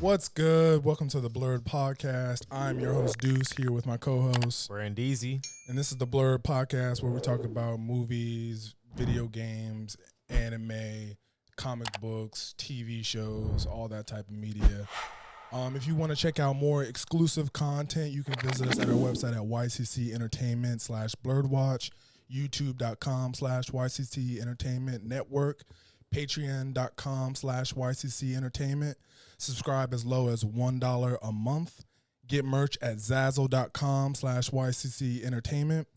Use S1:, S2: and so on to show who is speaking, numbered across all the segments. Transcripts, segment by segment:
S1: What's good? Welcome to the Blurred Podcast. I'm your host, Deuce, here with my co-host.
S2: Brandeezy.
S1: And this is the Blurred Podcast where we talk about movies, video games, anime, comic books, TV shows, all that type of media. If you want to check out more exclusive content, you can visit us at our website at yccentertainment/blurredwatch, youtube.com/YCC Entertainment Network, patreon.com/YCC Entertainment. Subscribe as low as $1 a month. Get merch at zazzle.com/YCC Entertainment.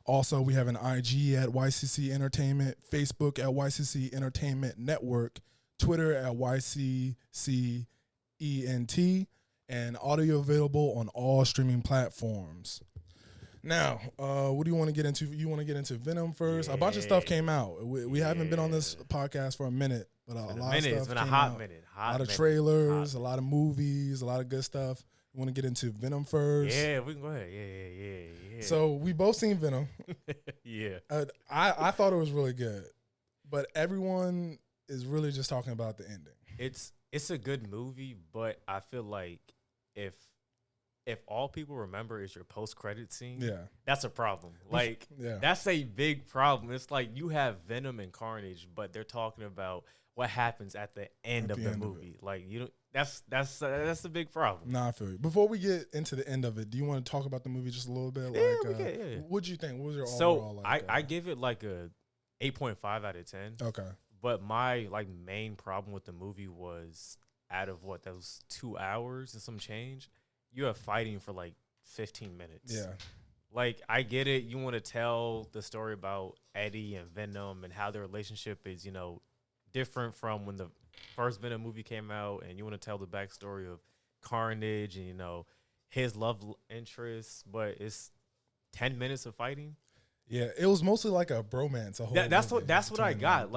S1: Also, we have an IG at YCC Entertainment, Facebook at YCC Entertainment Network, Twitter at YCC ENT, and audio available on all streaming platforms. Now, what do you want to get into? You want to get into Venom first? A bunch of stuff came out. We haven't been on this podcast for a minute, but a lot of stuff
S2: It's been a
S1: came
S2: hot
S1: out.
S2: minute.
S1: A lot of trailers, a lot of movies, a lot of good stuff. You want to get into Venom first?
S2: Yeah, we can go ahead. Yeah.
S1: So we both seen Venom.
S2: Yeah.
S1: I thought it was really good, but everyone is really just talking about the ending.
S2: It's a good movie, but I feel like if all people remember is your post-credit scene,
S1: Yeah,
S2: that's a problem. Like,
S1: yeah.
S2: that's a big problem. It's like you have Venom and Carnage, but they're talking about what happens at the end of the movie. Like, you don't. That's a big problem.
S1: Nah, I feel you. Before we get into the end of it, do you want to talk about the movie just a little bit?
S2: Yeah, we can, yeah.
S1: What'd you think? What was your
S2: So
S1: overall like?
S2: I give it like a 8.5 out of 10.
S1: Okay.
S2: But my main problem with the movie was out of those 2 hours and some change, you have fighting for 15 minutes.
S1: Yeah.
S2: Like, I get it. You want to tell the story about Eddie and Venom and how their relationship is, different from when the first Venom movie came out, and you want to tell the backstory of Carnage and, his love interest, but it's 10 minutes of fighting.
S1: Yeah, it was mostly like a bromance.
S2: That's what I got.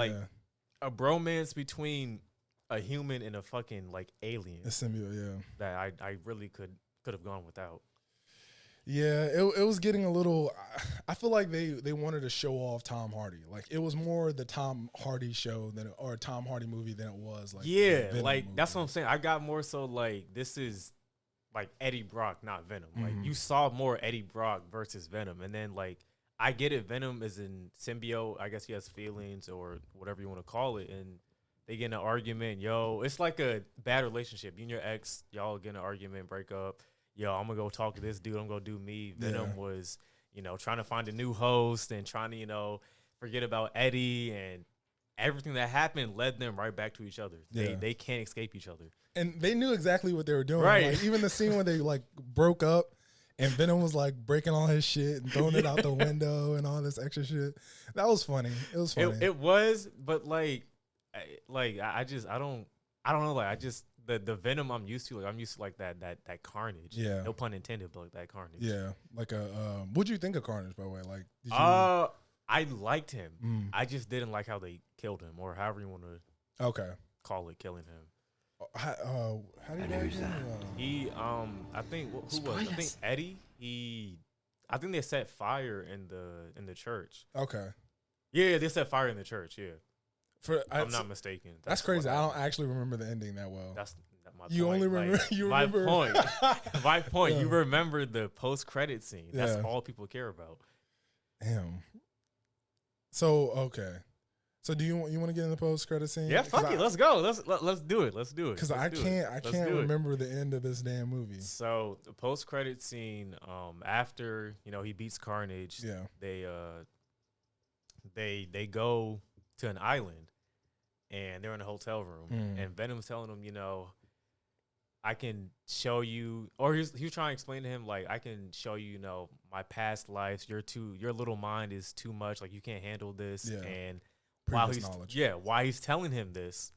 S2: A bromance between a human and a fucking alien.
S1: A symbiote, yeah.
S2: That I really could have gone without.
S1: Yeah, it was getting a little. I feel like they wanted to show off Tom Hardy. Like, it was more the Tom Hardy show or a Tom Hardy movie than it was
S2: that's what I'm saying. I got more so this is Eddie Brock, not Venom.
S1: Mm-hmm.
S2: You saw more Eddie Brock versus Venom, and then I get it. Venom is in symbiote. I guess he has feelings or whatever you want to call it, and they get in an argument. It's like a bad relationship. You and your ex, y'all get in an argument, break up. I'm going to go talk to this dude. I'm going to do me. Venom was, trying to find a new host and trying to, forget about Eddie, and everything that happened led them right back to each other. They can't escape each other.
S1: And they knew exactly what they were doing.
S2: Right.
S1: Even the scene when they broke up and Venom was breaking all his shit and throwing it out the window and all this extra shit. That was funny. It was funny.
S2: It was, but I don't know. The Venom I'm used to, I'm used to that Carnage.
S1: Yeah.
S2: No pun intended, but that Carnage.
S1: Yeah. What'd you think of Carnage, by the way? Did you...
S2: I liked him. I just didn't like how they killed him, or however you want to call it, killing him.
S1: How do you guys
S2: He I think who was it? I think Eddie. I think they set fire in the church.
S1: Okay.
S2: Yeah, they set fire in the church. Yeah. I'm not mistaken.
S1: That's crazy. I don't actually remember the ending that well.
S2: That's my point.
S1: You only remember.
S2: My point. My point. Yeah. You remember the post-credit scene. That's all people care about.
S1: Damn. So okay. So do you want to get in the post-credit scene?
S2: Yeah, fuck it. Let's go. Let's do it. Let's do it.
S1: Because I can't remember the end of this damn movie.
S2: So the post-credit scene, after he beats Carnage.
S1: Yeah.
S2: They go to an island. And they're in a hotel room, and Venom's telling him, I can show you, or he was trying to explain to him, I can show you, my past lives. Your little mind is too much. You can't handle this.
S1: Yeah.
S2: And
S1: Previous knowledge.
S2: while he's telling him this,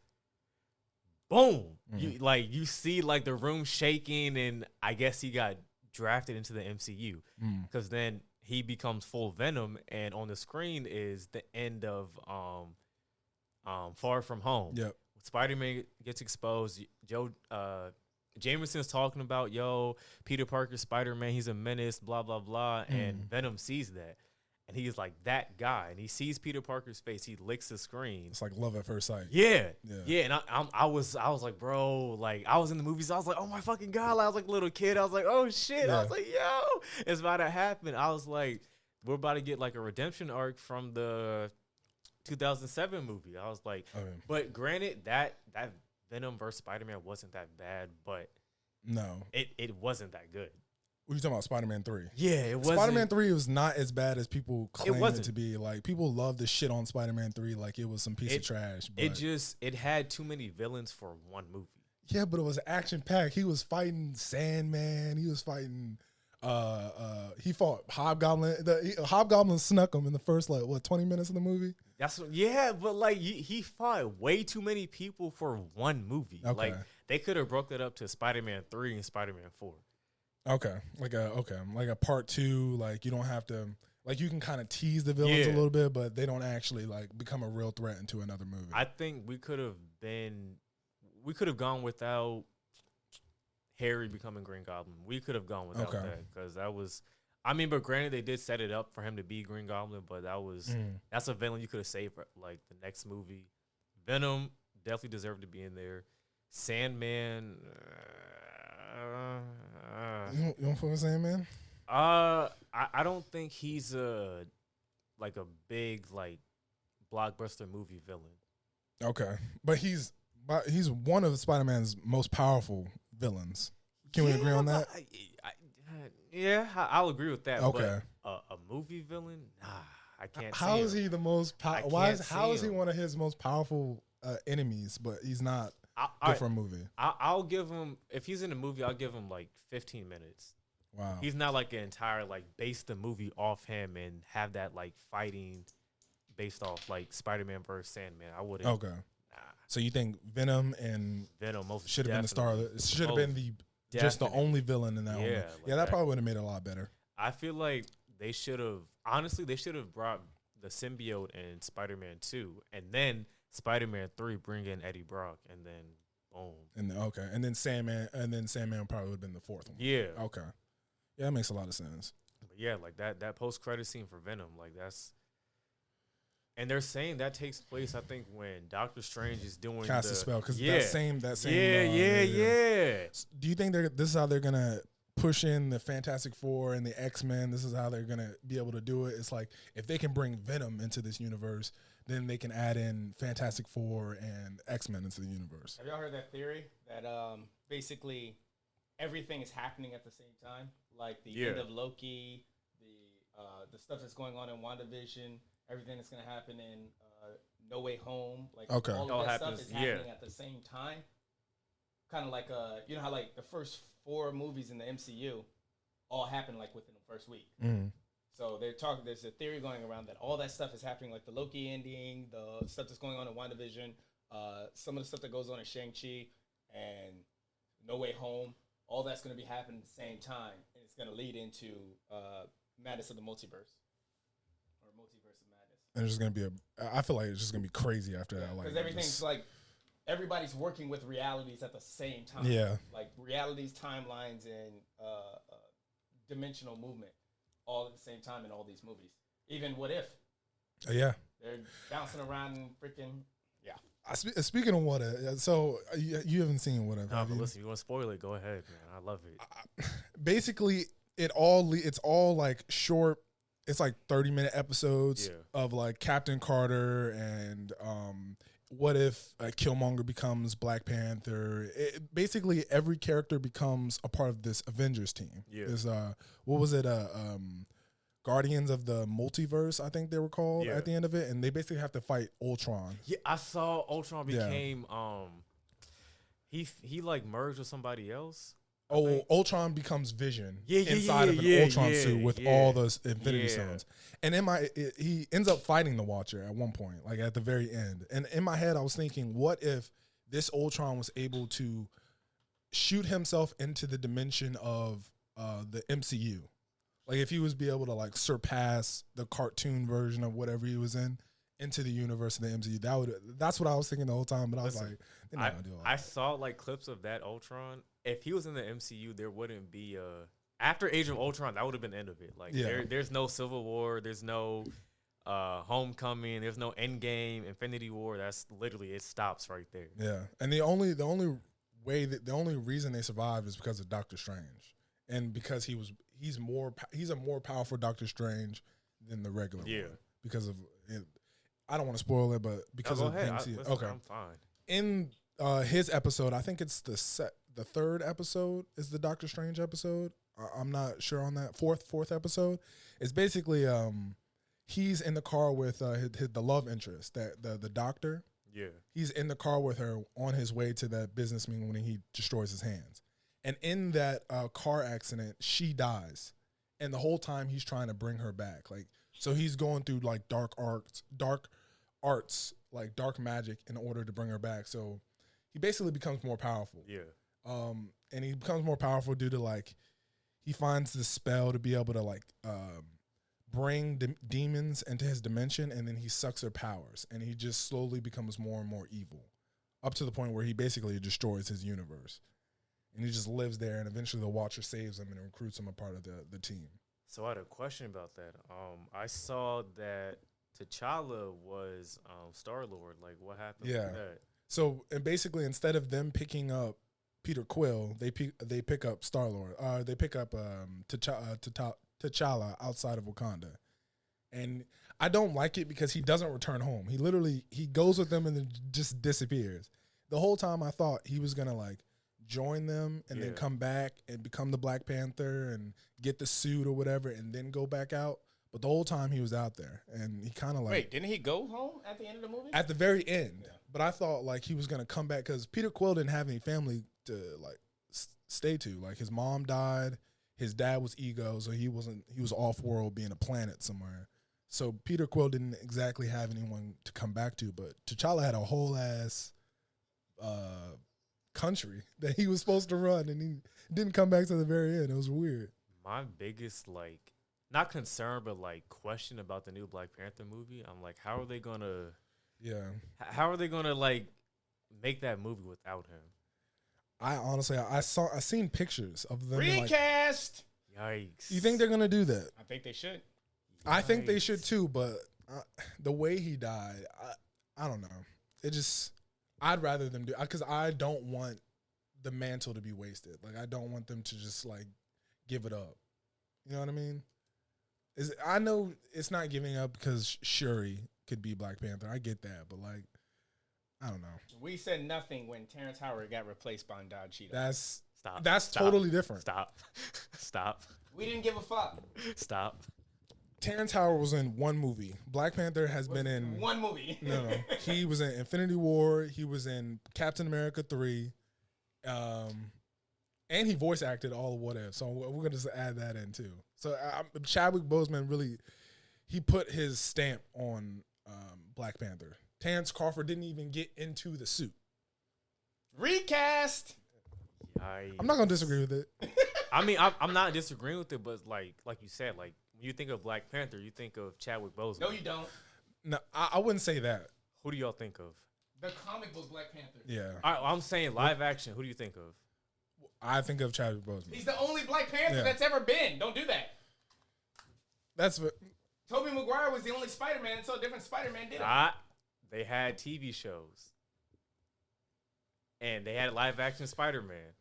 S2: boom, you see the room shaking, and I guess he got drafted into the MCU because then he becomes full Venom, and on the screen is the end of Far From Home.
S1: Yep.
S2: Spider-Man gets exposed. Jameson's talking about, Peter Parker, Spider-Man, he's a menace, blah, blah, blah. And Venom sees that. and he's like that guy, and he sees Peter Parker's face, he licks the screen.
S1: It's like love at first sight.
S2: Yeah, and I was like, bro, like I was in the movies, I was like, oh my fucking god, like, I was like a little kid, I was like, oh shit, I was like, yo, it's about to happen. I was like, we're about to get like a redemption arc from the 2007 movie. I was like, but granted, that Venom versus Spider-Man wasn't that bad, but
S1: no,
S2: it wasn't that good.
S1: What are you talking about? Spider-Man 3?
S2: Yeah, it wasn't.
S1: Spider-Man 3 was not as bad as people claim it to
S2: wasn't.
S1: be. Like, people love the shit on Spider-Man 3 like it was some piece of trash. But
S2: It had too many villains for one movie.
S1: yeah, but it was action-packed. He was fighting Sandman. He was fighting... he fought Hobgoblin. Hobgoblin snuck him in the first, 20 minutes of the movie?
S2: But like he fought way too many people for one movie.
S1: Okay.
S2: Like, they could have broke that up to Spider-Man 3 and Spider-Man 4.
S1: Okay, like a part 2. Like, you don't have to, like, you can kind of tease the villains a little bit, but they don't actually like become a real threat into another movie.
S2: I think we could have gone without Harry becoming Green Goblin. We could have gone without that, because that was, I mean, but granted, they did set it up for him to be Green Goblin, but that's a villain you could have saved for like the next movie. Venom definitely deserved to be in there. Sandman.
S1: You don't fuck with Sandman?
S2: I don't think he's a big like blockbuster movie villain.
S1: Okay, but he's one of Spider-Man's most powerful villains. Can we agree on that?
S2: I'll agree with that.
S1: Okay,
S2: but a movie villain? Nah, I can't.
S1: How is he the most? How is he
S2: him.
S1: one of his most powerful enemies? But he's not good for a movie.
S2: I'll give him, if he's in a movie, I'll give him like 15 minutes.
S1: Wow,
S2: he's not like an entire like base the movie off him and have that like fighting based off like Spider-Man versus Sandman. I wouldn't.
S1: Okay. So you think Venom
S2: most
S1: should have been the star? Should have been just the only villain in that one.
S2: Like
S1: that probably would have made it a lot better.
S2: I feel like they should have brought the symbiote in Spider-Man 2, and then Spider-Man 3 bring in Eddie Brock, and then boom.
S1: And then Sandman probably would have been the fourth one.
S2: Yeah.
S1: Okay. Yeah, that makes a lot of sense.
S2: But yeah, like that post-credit scene for Venom, like that's. And they're saying that takes place, I think, when Doctor Strange is doing
S1: cast the spell, because that same.
S2: Yeah.
S1: Do you think this is how they're gonna push in the Fantastic Four and the X-Men? This is how they're gonna be able to do it. It's like, if they can bring Venom into this universe, then they can add in Fantastic Four and X-Men into the universe.
S3: Have y'all heard that theory that basically everything is happening at the same time, like the end of Loki, the stuff that's going on in WandaVision, everything that's going to happen in No Way Home, like all of that stuff is happening at the same time. Kind of like you know how like the first 4 movies in the MCU all happened like within the first week.
S1: Mm.
S3: So there's a theory going around that all that stuff is happening, like the Loki ending, the stuff that's going on in WandaVision, some of the stuff that goes on in Shang-Chi and No Way Home. All that's going to be happening at the same time, and it's going to lead into Madness of the Multiverse, or Multiverse of Madness.
S1: And it's just going to be I feel like it's just going to be crazy after that.
S3: Because everything's like, everybody's working with realities at the same time.
S1: Yeah.
S3: Like realities, timelines, and dimensional movement all at the same time in all these movies. Even What If.
S1: Yeah.
S3: They're bouncing around and freaking, yeah.
S1: Speaking of What If, so you haven't seen What If.
S2: No, but listen, you want to spoil it, go ahead, man. I love it.
S1: Basically, it's all like short. It's like 30-minute episodes of like Captain Carter and what if Killmonger becomes Black Panther. Basically, every character becomes a part of this Avengers team. Yeah. There's what was it? Guardians of the Multiverse, I think they were called at the end of it, and they basically have to fight Ultron.
S2: Yeah, I saw Ultron became he like merged with somebody else.
S1: Ultron becomes Vision inside of an Ultron suit with all those Infinity Stones. And he ends up fighting the Watcher at one point, like at the very end. And in my head, I was thinking, what if this Ultron was able to shoot himself into the dimension of the MCU? Like if he was be able to like surpass the cartoon version of whatever he was in into the universe of the MCU, that's what I was thinking the whole time. But I was like, they're not gonna do all that.
S2: I saw like clips of that Ultron. If he was in the MCU, there wouldn't be After Age of Ultron, that would have been the end of it. Like, there's no Civil War. There's no Homecoming. There's no Endgame, Infinity War. That's literally, it stops right there.
S1: Yeah, and the only reason they survived is because of Doctor Strange, and because he's a more powerful Doctor Strange than the regular one because of it. I don't want to spoil it, but because of things. Okay,
S2: I'm fine.
S1: In his episode, I think it's the third episode is the Doctor Strange episode. I'm not sure on that fourth episode. It's basically he's in the car with the love interest, that the doctor.
S2: Yeah,
S1: he's in the car with her on his way to that business meeting when he destroys his hands. And in that car accident, she dies, and the whole time he's trying to bring her back. Like, so he's going through like dark arts, like dark magic, in order to bring her back. So he basically becomes more powerful.
S2: Yeah.
S1: And he becomes more powerful due to like he finds the spell to be able to like bring demons into his dimension, and then he sucks their powers, and he just slowly becomes more and more evil, up to the point where he basically destroys his universe, and he just lives there. And eventually, the Watcher saves him and recruits him a part of the team.
S2: So I had a question about that. I saw that T'Challa was Star-Lord. Like, what happened with that?
S1: So, and basically, instead of them picking up Peter Quill, they pick up Star-Lord. They pick up T'Challa outside of Wakanda. And I don't like it because he doesn't return home. He goes with them and then just disappears. The whole time I thought he was going to like join them and then come back and become the Black Panther and get the suit or whatever and then go back out. But the whole time he was out there, and he kind of like...
S3: Wait, didn't he go home at the end of the movie?
S1: At the very end. Yeah. But I thought like he was going to come back because Peter Quill didn't have any family to like stay to. Like, his mom died. His dad was Ego, so he was off-world, being a planet somewhere. So Peter Quill didn't exactly have anyone to come back to, but T'Challa had a whole ass country that he was supposed to run, and he didn't come back to the very end. It was weird.
S2: My biggest, like, not concern, but like question about the new Black Panther movie, I'm like, how are they gonna like make that movie without him?
S1: I honestly, I seen pictures of them.
S3: Recast.
S2: Like, yikes.
S1: You think they're gonna do that?
S3: I think they should.
S2: Yikes.
S1: I think they should too, but the way he died, I don't know. I'd rather them do, because I don't want the mantle to be wasted. Like, I don't want them to just like give it up. You know what I mean? I know it's not giving up because Shuri could be Black Panther. I get that, but like, I don't know.
S3: We said nothing when Terrence Howard got replaced by Don Cheadle.
S1: That's totally different.
S2: Stop.
S3: We didn't give a fuck.
S2: Stop.
S1: Terrence Howard was in one movie. Black Panther has been in
S3: one movie.
S1: No. He was in Infinity War. He was in Captain America 3. And he voice acted all of What If. So we're going to just add that in too. So Chadwick Boseman really, he put his stamp on Black Panther. Terrence Crawford didn't even get into the suit.
S3: Recast.
S2: Yikes.
S1: I'm not going to disagree with it.
S2: I mean, I'm not disagreeing with it, but like you said, like, when you think of Black Panther, you think of Chadwick Boseman.
S3: No, you don't.
S1: No, I wouldn't say that.
S2: Who do y'all think of?
S3: The comic book Black Panther.
S1: Yeah.
S2: I'm saying live action. Who do you think of?
S1: I think of Chadwick Boseman.
S3: He's the only Black Panther that's ever been. Don't do that.
S1: That's what.
S3: Tobey Maguire was the only Spider-Man, so a different Spider-Man did it.
S2: They had TV shows. And they had live action Spider-Man.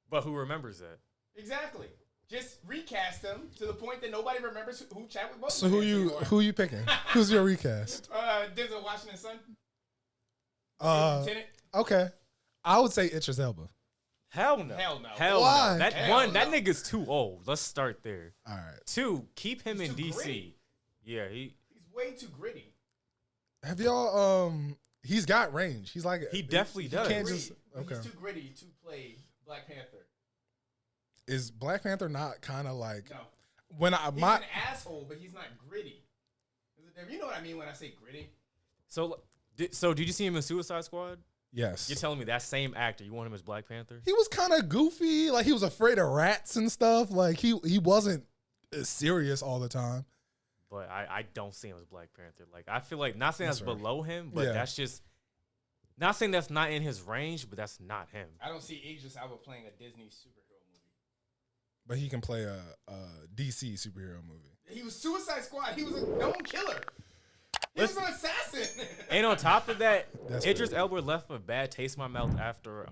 S2: But who remembers that?
S3: Exactly. Just recast him to the point that nobody remembers who Chadwick Boseman is.
S1: So who you picking? Who's your recast?
S3: Denzel Washington's son.
S1: Lieutenant. Okay. I would say Idris Elba.
S2: Hell no.
S1: Why?
S2: No. That nigga's too old. Let's start there.
S1: All right.
S2: 2, keep him in DC.
S3: Gritty.
S2: Yeah,
S3: he's way too gritty.
S1: Have y'all he's got range. He's like
S2: he definitely does.
S1: Can't just, okay.
S3: He's too gritty to play Black Panther.
S1: Is Black Panther not kind of like
S3: no?
S1: He's
S3: an asshole, but he's not gritty. You know what I mean when I say gritty?
S2: So did you see him in Suicide Squad?
S1: Yes.
S2: You're telling me that same actor, you want him as Black Panther?
S1: He was kind of goofy. Like, he was afraid of rats and stuff. Like, he wasn't serious all the time.
S2: But I don't see him as Black Panther. Like, I feel like, not saying that's below him, but that's just, not saying that's not in his range, but that's not him.
S3: I don't see Idris Elba playing a Disney superhero movie.
S1: But he can play a DC superhero movie.
S3: He was Suicide Squad. He was a known killer. He was an assassin.
S2: And on top of that,
S1: That's
S2: Idris
S1: crazy.
S2: Elba left a bad taste in my mouth after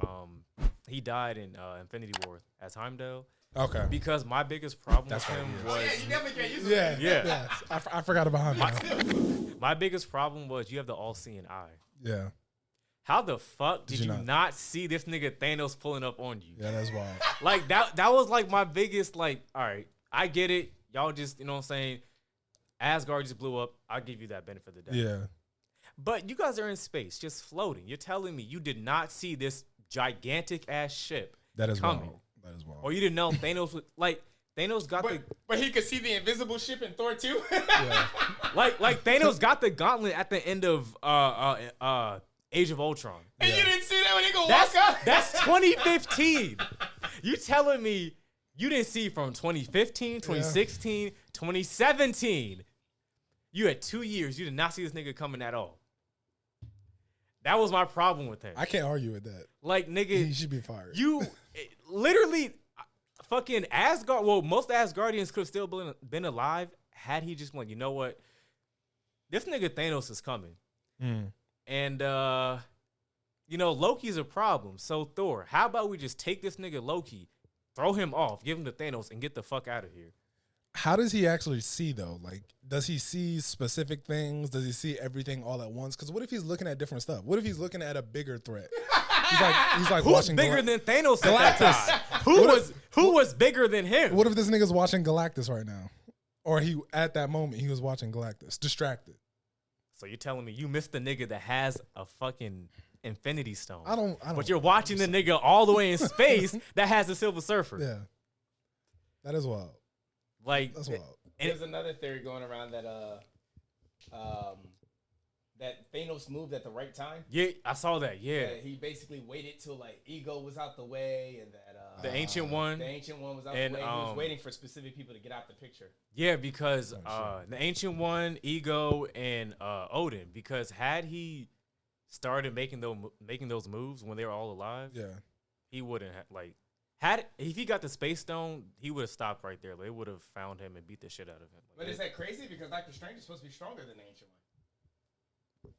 S2: he died in Infinity War as Heimdall.
S1: Okay.
S2: Because my biggest problem
S1: That's
S2: with
S1: right,
S2: him
S1: yeah.
S3: Oh, yeah,
S2: was
S3: you definitely can't use him.
S1: Yeah,
S2: Yeah.
S1: I forgot about him.
S2: my biggest problem was you have the all-seeing eye.
S1: Yeah,
S2: How the fuck did
S1: you
S2: you
S1: not?
S2: not see this nigga Thanos pulling up on you?
S1: yeah, that's wild.
S2: Like that was like my biggest like, all right, I get it. Y'all just, you know what I'm saying? Asgard just blew up. I'll give you that benefit of the doubt.
S1: Yeah,
S2: But you guys are in space, just floating. You're telling me you did not see this gigantic ass ship
S1: that is
S2: coming.
S1: wild. That is wild.
S2: Or you didn't know Thanos was like Thanos got
S3: But he could see the invisible ship in Thor 2.
S1: Yeah.
S2: like Thanos got the gauntlet at the end of Age of Ultron.
S3: And
S1: Yeah.
S3: you didn't see that when he go
S2: That's
S3: walk out?
S2: that's 2015. You telling me you didn't see from 2015, 2016, 2017. You had 2 years. You did not see this nigga coming at all. That was my problem with him.
S1: I can't argue with that.
S2: Like,
S1: He
S2: nigga,
S1: should be fired.
S2: you literally fucking Asgard. Well, most Asgardians could have still been alive had he just been like, you know what? This nigga Thanos is coming.
S1: Mm.
S2: And, you know, Loki's a problem. So, Thor, how about we just take this nigga Loki, throw him off, give him to Thanos, and get the fuck out of here?
S1: How does he actually see though? Like, does he see specific things? Does he see everything all at once? Because what if he's looking at different stuff? What if he's looking at a bigger threat? He's like
S2: Who's
S1: watching
S2: bigger than Thanos at that
S1: Galactus.
S2: time? Who was bigger than him?
S1: What if this nigga's watching Galactus right now? Or he at that moment he was watching Galactus, distracted.
S2: So you're telling me you missed the nigga that has a fucking Infinity Stone?
S1: I don't.
S2: But you're watching the nigga all the way in space that has a Silver Surfer.
S1: Yeah, that is wild.
S2: Like,
S1: That's wild.
S2: and
S3: There's another theory going around that that Thanos moved at the right time.
S2: yeah, I saw that. Yeah,
S3: That he basically waited till like Ego was out the way, and that
S2: the Ancient One.
S3: the Ancient One was out
S2: And,
S3: the way. He was waiting for specific people to get out the picture.
S2: Yeah, because
S1: Oh,
S2: the Ancient One, Ego, and Odin. Because had he started making those moves when they were all alive,
S1: Yeah,
S2: he wouldn't have if he got the Space Stone, he would have stopped right there. They would have found him and beat the shit out of him.
S3: But is that crazy? Because Doctor Strange is supposed to be stronger than the Ancient One.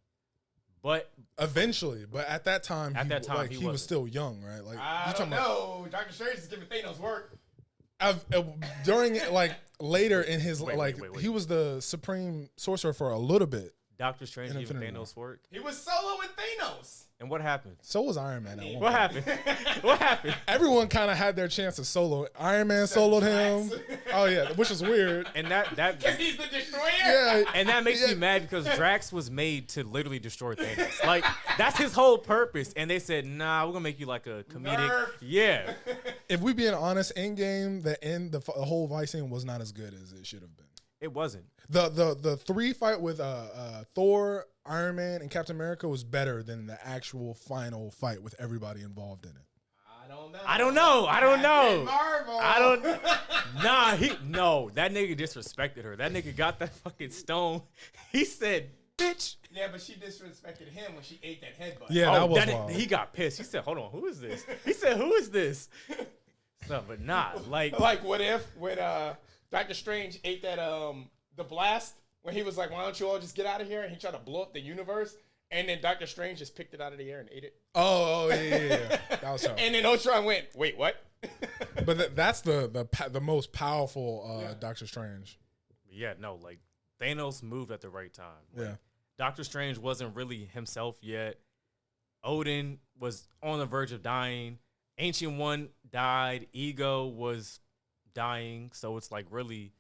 S2: But
S1: eventually. But at that time,
S2: At that time,
S1: like,
S2: he
S1: he was
S2: wasn't.
S1: still young, right? Like
S3: I
S1: you
S3: don't
S1: talking about
S3: know. Doctor Strange is giving Thanos work.
S1: during like later in his
S2: Wait,
S1: like
S2: wait.
S1: he was the supreme sorcerer for a little bit.
S2: Doctor Strange
S1: In
S2: giving
S1: Infinity
S2: Thanos work.
S3: He was solo with Thanos.
S2: And what happened?
S1: So was Iron Man. At one
S2: What
S1: point.
S2: happened? What happened?
S1: Everyone kind of had their chance to solo. Iron Man soloed him.
S3: Drax.
S1: Oh yeah, which is weird.
S2: And that
S3: Because he's the destroyer.
S1: Yeah,
S2: and that makes
S1: Yeah.
S2: me mad because Drax was made to literally destroy Thanos. Like that's his whole purpose. And they said, "Nah, we're gonna make you like a comedic."
S3: Nerf.
S2: Yeah.
S1: if we being honest, Endgame, the whole fight scene was not as good as it should have been.
S2: It wasn't.
S1: The three fight with Thor, Iron Man, and Captain America was better than the actual final fight with everybody involved in it.
S3: I don't know.
S2: I don't know.
S3: Marvel.
S2: I don't. Nah, that nigga disrespected her. That nigga got that fucking stone. He said, "Bitch."
S3: Yeah, but she disrespected him when she ate that headbutt.
S1: Yeah, that was
S2: that
S1: wild.
S2: he got pissed. He said, "Hold on, who is this?" He said, "Who is this?" So, but nah, like
S3: Like, what if when Doctor Strange ate that the blast when he was like, "Why don't you all just get out of here?" and he tried to blow up the universe, and then Doctor Strange just picked it out of the air and ate it.
S1: Oh yeah. That was tough.
S3: And then Ultron went, "Wait, what?"
S1: But that's the most powerful Doctor Strange.
S2: yeah, no, like Thanos moved at the right time. Like,
S1: Yeah.
S2: Doctor Strange wasn't really himself yet. Odin was on the verge of dying. Ancient One died. Ego was dying. So it's like really,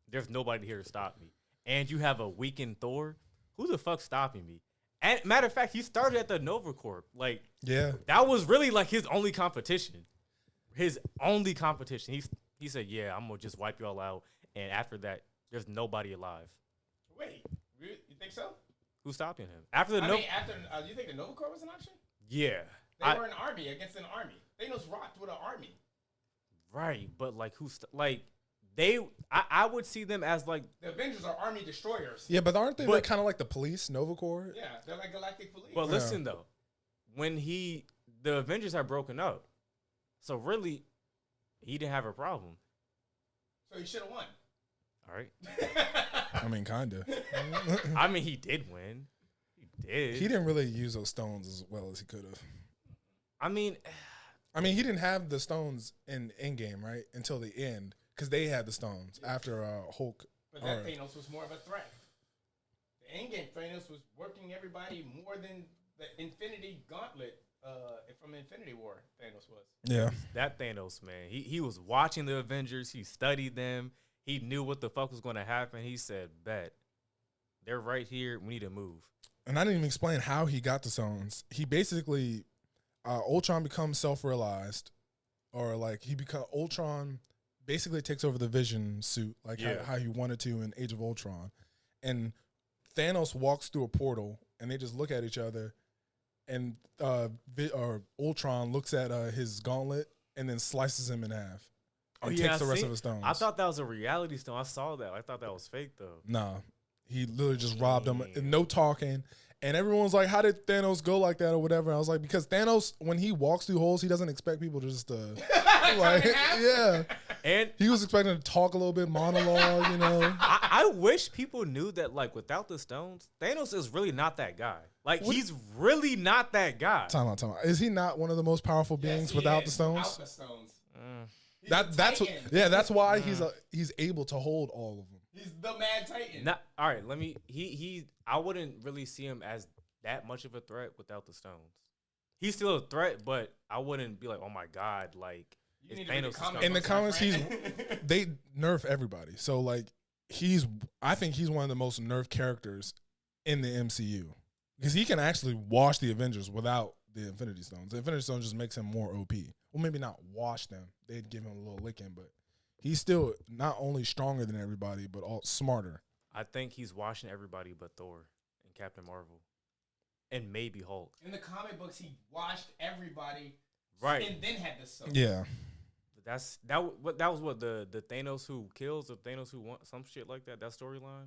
S2: there's nobody here to stop me. And you have a weakened Thor. Who the fuck's stopping me? And matter of fact, he started at the Nova Corp. Like
S1: Yeah.
S2: that was really like his only competition. His only competition. He said, "Yeah, I'm gonna just wipe you all out." And after that, there's nobody alive.
S3: Wait, you think so?
S2: Who's stopping him? After the
S3: I
S2: no,
S3: mean, after you think the Nova Corps was an option?
S2: yeah,
S3: They were an army against an army. Thanos rocked with an army.
S2: right. But like, like I would see them as like,
S3: The Avengers are army destroyers.
S1: Yeah, but aren't they
S2: But-
S1: kind of like the police, Nova Corps?
S3: Yeah, they're like galactic police.
S2: but listen though, when the Avengers had broken up, so really, he didn't have a problem.
S3: So he should have won.
S2: All right.
S1: I mean, kinda.
S2: I mean, he did win. He did.
S1: He didn't really use those stones as well as he could have.
S2: I mean,
S1: he didn't have the stones in Endgame, right? Until the end. Because they had the stones after Hulk.
S3: But that Thanos was more of a threat. The Endgame Thanos was working everybody more than the Infinity Gauntlet from Infinity War Thanos was.
S1: Yeah.
S2: that Thanos, man, he was watching the Avengers. He studied them. He knew what the fuck was going to happen. He said, bet. They're right here. We need to move.
S1: And I didn't even explain how he got the stones. He basically, Ultron becomes self-realized. Or like Ultron basically takes over the Vision suit, like how he wanted to in Age of Ultron. And Thanos walks through a portal, and they just look at each other. And Ultron looks at his gauntlet and then slices him in half. And takes the rest of the stones.
S2: I thought that was a reality stone. I saw that. I thought that was fake, though.
S1: Nah. He literally just robbed him. No talking. And everyone's like, how did Thanos go like that or whatever? I was like, because Thanos, when he walks through holes, he doesn't expect people to just, like, yeah.
S2: And
S1: he was expecting to talk a little bit, monologue, you know.
S2: I wish people knew that, like, without the stones, Thanos is really not that guy. Like, he's really not that guy.
S1: Time out. Is he not one of the most powerful beings without the stones?
S3: Without the stones.
S1: That's why he's able to hold all of them.
S3: He's the Mad Titan.
S2: All right, I wouldn't really see him as that much of a threat without the stones. He's still a threat, but I wouldn't be like, oh my God, like, Thanos.
S1: In the comics, they nerf everybody. So like I think he's one of the most nerfed characters in the MCU. Because he can actually wash the Avengers without the Infinity Stones. The Infinity Stones just makes him more OP. Well, maybe not wash them. They'd give him a little licking, but he's still not only stronger than everybody, but all smarter.
S2: I think he's washing everybody but Thor and Captain Marvel. And maybe Hulk.
S3: In the comic books, he washed everybody,
S2: right,
S3: and then had the soap.
S1: Yeah,
S2: that was what the Thanos who kills or Thanos who wants some shit like that. That storyline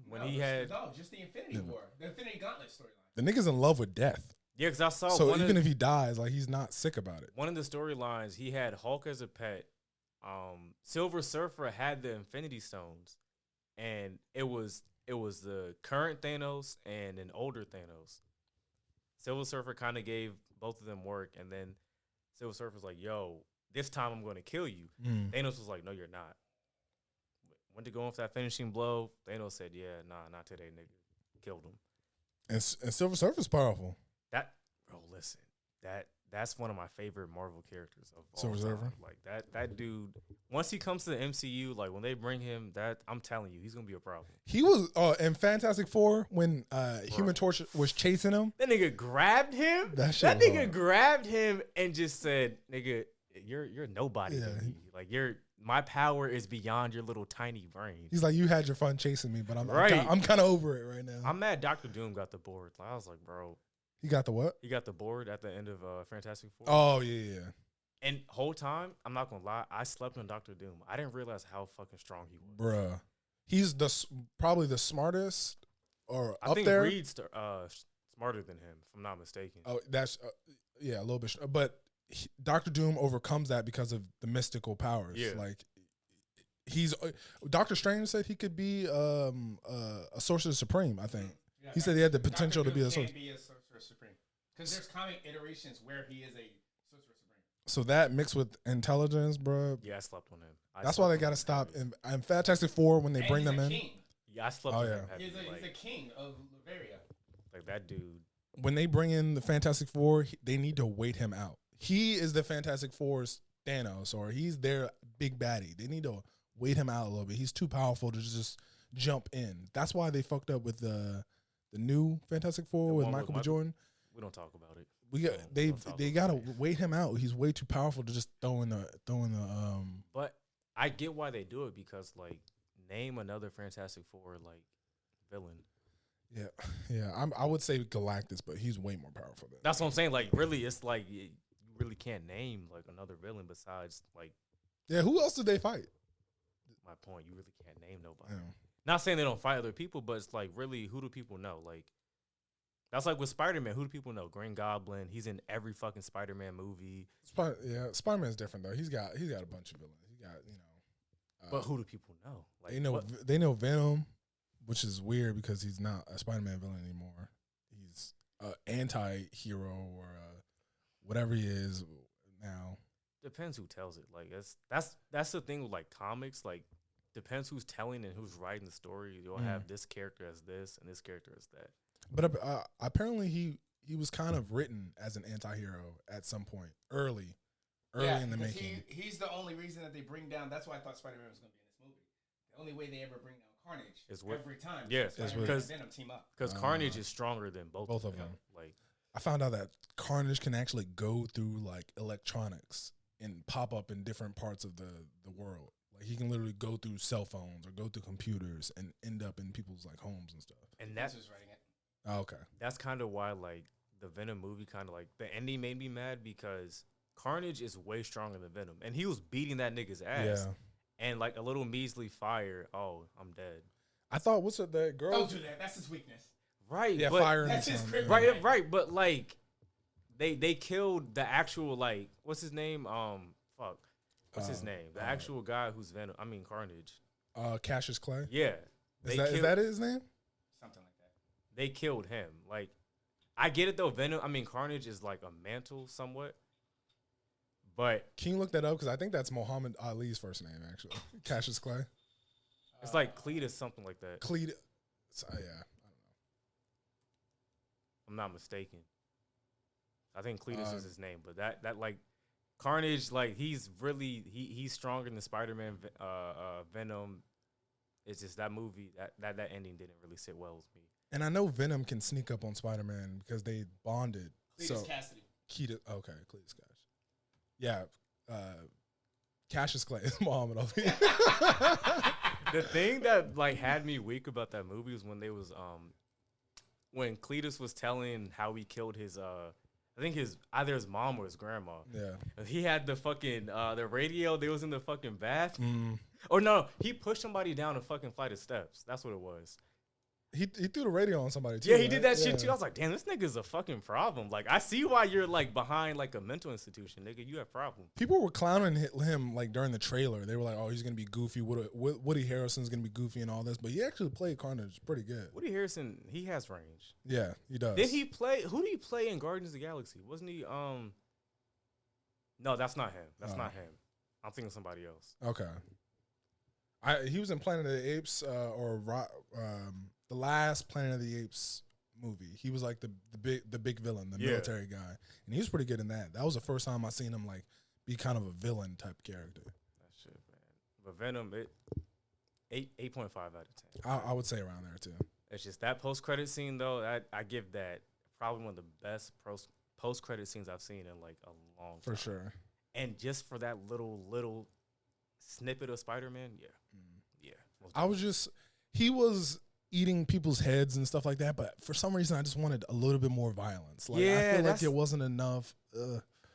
S3: just the Infinity War, the Infinity Gauntlet storyline.
S1: The nigga's in love with death.
S2: Yeah, because I saw.
S1: So even if he dies, like he's not sick about it.
S2: One of the storylines, he had Hulk as a pet. Silver Surfer had the Infinity Stones, and it was the current Thanos and an older Thanos. Silver Surfer kind of gave both of them work, and then Silver Surfer's like, "Yo, this time I'm going to kill you." Thanos was like, "No, you're not." Went to go in for that finishing blow. Thanos said, "Yeah, nah, not today, nigga." Killed him.
S1: And Silver Surfer's powerful.
S2: Listen, that's one of my favorite Marvel characters of all
S1: Silver Surfer.
S2: Like that dude. Once he comes to the MCU, like when they bring him, that I'm telling you, he's gonna be a problem.
S1: He was in Fantastic Four when Human Torch was chasing him.
S2: That nigga grabbed him. That nigga grabbed him and just said, "Nigga, you're nobody to me. Like my power is beyond your little tiny brain."
S1: He's like, "You had your fun chasing me, but I'm kind of over it right now."
S2: I'm mad Dr. Doom got the board. Like, I was like, bro.
S1: He got the what?
S2: He got the board at the end of Fantastic Four.
S1: Oh, yeah.
S2: And whole time, I'm not going to lie, I slept on Dr. Doom. I didn't realize how fucking strong he was.
S1: Bruh. He's probably the smartest or
S2: I
S1: up
S2: think
S1: there.
S2: Reed's smarter than him, if I'm not mistaken.
S1: Oh, that's, a little bit. But Dr. Doom overcomes that because of the mystical powers.
S2: Yeah.
S1: Like, Doctor Strange said he could be a Sorcerer Supreme, I think. Yeah, he said he had the potential to be a Sorcerer
S3: Supreme. Because there's comic iterations where he is a Sorcerer Supreme.
S1: So that mixed with intelligence, bro.
S2: Yeah, I slept on him.
S1: That's why they got to stop. In Fantastic Four, when they bring them in.
S3: King.
S2: Yeah, I slept on him.
S3: He's the king of Latveria.
S2: Like that dude.
S1: When they bring in the Fantastic Four, they need to wait him out. He is the Fantastic Four's Thanos, or he's their big baddie. They need to wait him out a little bit. He's too powerful to just jump in. That's why they fucked up with the new Fantastic Four with Michael B. Jordan.
S2: We don't talk about it.
S1: They gotta wait him out. He's way too powerful to just throw in the.
S2: But I get why they do it because like name another Fantastic Four like villain.
S1: Yeah. I would say Galactus, but he's way more powerful than.
S2: That's what I'm saying. Like really, it's like you really can't name like another villain besides like.
S1: Yeah, who else did they fight?
S2: My point. You really can't name nobody.
S1: Yeah.
S2: Not saying they don't fight other people, but it's like really, who do people know? Like, that's like with Spider-Man. Who do people know? Green Goblin. He's in every fucking Spider-Man movie.
S1: Spider-Man's different though. He's got a bunch of villains. He got
S2: But who do people know? Like,
S1: they know Venom, which is weird because he's not a Spider-Man villain anymore. He's an anti-hero or whatever he is now.
S2: Depends who tells it. Like that's the thing with like comics. Like depends who's telling and who's writing the story. You'll have this character as this and this character as that.
S1: But apparently he was kind of written as an anti-hero at some point early in the making.
S3: He's the only reason that they bring down. That's why I thought Spider-Man was going to be in this movie. The only way they ever bring down Carnage is every time.
S2: Yeah,
S3: because Venom team up.
S2: Because Carnage is stronger than both of them. Like
S1: I found out that Carnage can actually go through like electronics and pop up in different parts of the world. Like he can literally go through cell phones or go through computers and end up in people's like homes and stuff.
S2: And that's
S3: who's writing it.
S1: Oh, okay.
S2: That's kind of why like the Venom movie kind of like the ending made me mad because Carnage is way stronger than Venom and he was beating that nigga's ass. Yeah. And like a little measly fire, oh, I'm dead.
S1: I thought what's that girl?
S3: Don't do that. That's his weakness.
S2: Right.
S1: Yeah,
S2: but
S1: fire.
S3: That's his kryptonite.
S2: Right. But like they killed the actual like what's his name? What's his name? The actual guy who's Venom. I mean Carnage.
S1: Cassius Clay.
S2: Yeah.
S1: Is that his name?
S3: Something like that.
S2: They killed him. Like I get it though. Venom. I mean Carnage is like a mantle somewhat. But
S1: can you look that up? Because I think that's Muhammad Ali's first name actually. Cassius Clay.
S2: It's like Cletus, something like that.
S1: Cletus. Yeah. I don't know.
S2: I'm not mistaken. I think Cletus is his name, but that like Carnage, like he's stronger than Spider-Man, Venom. It's just that movie that ending didn't really sit well with me.
S1: And I know Venom can sneak up on Spider-Man because they bonded.
S3: Cletus Cassidy.
S1: Cletus Cash. Yeah, Cassius Clay is Muhammad Ali.
S2: The thing that like had me weak about that movie was when they was when Cletus was telling how he killed his I think either his mom or his grandma.
S1: Yeah.
S2: He had the fucking the radio. They was in the fucking bath. Or no, he pushed somebody down a fucking flight of steps. That's what it was.
S1: He threw the radio on somebody too.
S2: Yeah, he did that shit too. I was like, damn, this nigga's a fucking problem. Like, I see why you're like behind like a mental institution, nigga. You have problems.
S1: People were clowning him like during the trailer. They were like, oh, he's gonna be goofy. Woody Harrelson's gonna be goofy and all this, but he actually played Carnage pretty good.
S2: Woody Harrelson, he has range.
S1: Yeah, he does.
S2: Did he play? Who did he play in Guardians of the Galaxy? Wasn't he? No, that's not him. That's not him. I'm thinking of somebody else.
S1: Okay. He was in Planet of the Apes the last Planet of the Apes movie. He was like the big villain, the military guy, and he was pretty good in that. That was the first time I seen him like be kind of a villain type character.
S2: That shit, man. But Venom, 8.5 out of 10.
S1: I would say around there too.
S2: It's just that post credit scene though. I give that probably one of the best post credit scenes I've seen in like a long time.
S1: For sure.
S2: And just for that little snippet of Spider-Man,
S1: He was eating people's heads and stuff like that, but for some reason I just wanted a little bit more violence. Like I feel like it wasn't enough.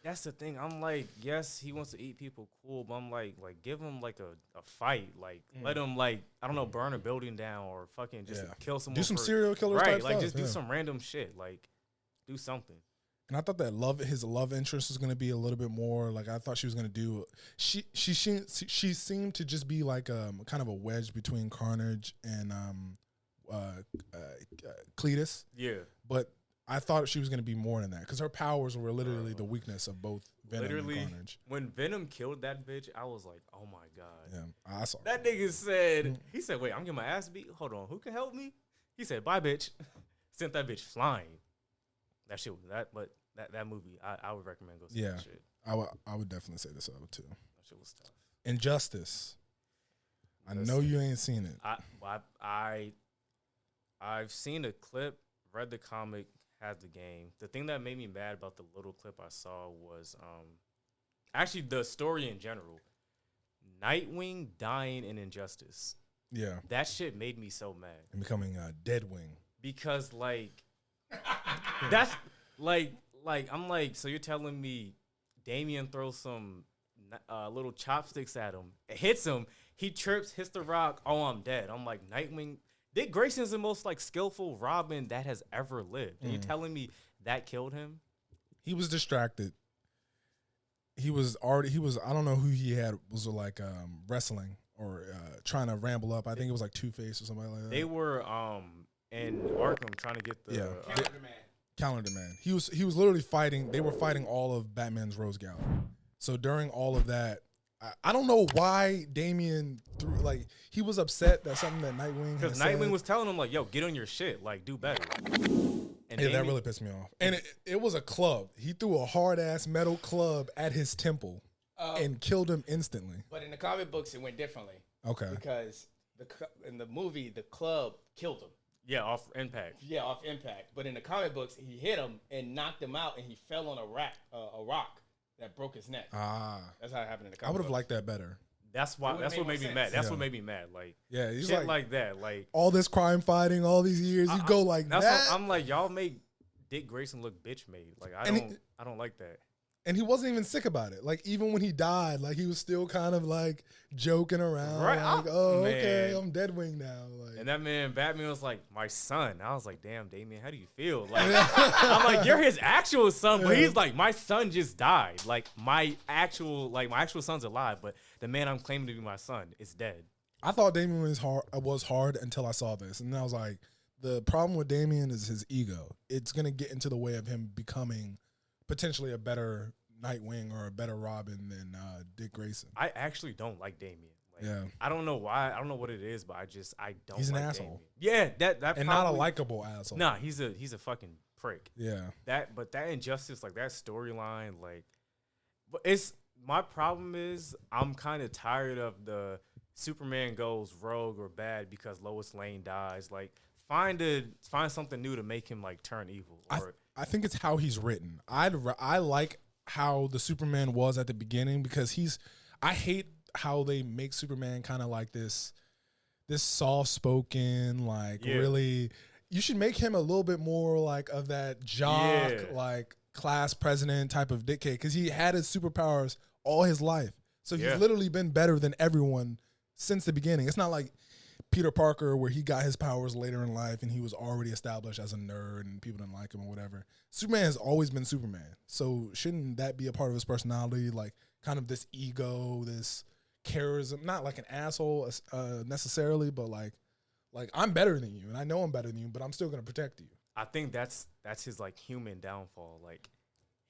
S2: That's the thing. I'm like, yes, he wants to eat people, cool, but I'm like give him like a fight. Like let him like, I don't know, burn a building down or fucking just kill someone.
S1: Do some serial killers
S2: right,
S1: type
S2: like
S1: stuff,
S2: just do some random shit. Like do something.
S1: And I thought that his love interest was going to be a little bit more like I thought she was going to do. She seemed to just be like kind of a wedge between Carnage and Cletus.
S2: Yeah.
S1: But I thought she was going to be more than that because her powers were literally the weakness of both Venom and Carnage.
S2: When Venom killed that bitch, I was like, oh my God.
S1: Yeah, I saw
S2: that nigga said, he said, wait, I'm getting my ass beat. Hold on, who can help me? He said, bye, bitch. Sent that bitch flying. That shit was that movie, I would recommend go see that shit.
S1: I would definitely say this over too.
S2: That shit was tough.
S1: Injustice. I know you ain't seen it.
S2: I've seen a clip, read the comic, had the game. The thing that made me mad about the little clip I saw was actually the story in general. Nightwing dying in Injustice.
S1: Yeah.
S2: That shit made me so mad.
S1: And becoming a Deadwing.
S2: Because like that's like I'm like, so you're telling me Damian throws some little chopsticks at him, it hits him, he trips, hits the rock, oh, I'm dead. I'm like, Nightwing, Dick Grayson's the most like skillful Robin that has ever lived. And you're telling me that killed him?
S1: He was distracted. He was I don't know who he had was like wrestling trying to ramble up. I think it was like Two-Face or something like that.
S2: They were in Arkham trying to get the
S3: Calendar Man.
S1: Calendar Man. He was literally fighting. They were fighting all of Batman's Rose Gallery. So during all of that, I don't know why Damian he was upset that something that Nightwing
S2: because Nightwing was telling him like, "Yo, get on your shit, like do better." And
S1: that really pissed me off. And it was a club. He threw a hard ass metal club at his temple and killed him instantly.
S3: But in the comic books, it went differently.
S1: Okay.
S3: Because in the movie, the club killed him.
S2: Yeah, off impact.
S3: Yeah, off impact. But in the comic books, he hit him and knocked him out, and he fell on a rock that broke his neck. That's how it happened in the comic.
S1: I would have liked that better.
S2: That's why. That's what made me mad. That's what made me mad. Like,
S1: yeah, he's
S2: shit like that. Like
S1: all this crime fighting, all these years, you go like that.
S2: I'm like, y'all make Dick Grayson look bitch made. Like I don't like that.
S1: And he wasn't even sick about it. Like even when he died, like he was still kind of like joking around.
S2: Right.
S1: Like, okay, I'm Deadwing now. Like,
S2: and that man, Batman was like, my son. I was like, damn, Damian, how do you feel? Like, I'm like, you're his actual son, but he's like, my son just died. Like my actual son's alive, but the man I'm claiming to be my son is dead.
S1: I thought Damian was hard until I saw this, and then I was like, the problem with Damian is his ego. It's gonna get into the way of him becoming potentially a better Nightwing or a better Robin than Dick Grayson.
S2: I actually don't like Damian. Like,
S1: yeah,
S2: I don't know why. I don't know what it is, but I don't.
S1: He's an
S2: like
S1: asshole.
S2: Damian. Yeah, that
S1: and not a likable asshole.
S2: Nah, he's a fucking prick.
S1: Yeah,
S2: but that Injustice, like that storyline, like, but it's my problem is I'm kind of tired of the Superman goes rogue or bad because Lois Lane dies. Like, find something new to make him like turn evil. Or
S1: I think it's how he's written. I like how the Superman was at the beginning because I hate how they make Superman kind of like this soft spoken, like really. You should make him a little bit more like of that jock, like class president type of dickhead because he had his superpowers all his life. So he's literally been better than everyone since the beginning. It's not like Peter Parker where he got his powers later in life and he was already established as a nerd and people didn't like him or whatever. Superman has always been Superman. So shouldn't that be a part of his personality? Like kind of this ego, this charisma, not like an asshole necessarily, but like I'm better than you and I know I'm better than you, but I'm still going to protect you.
S2: I think that's his like human downfall. Like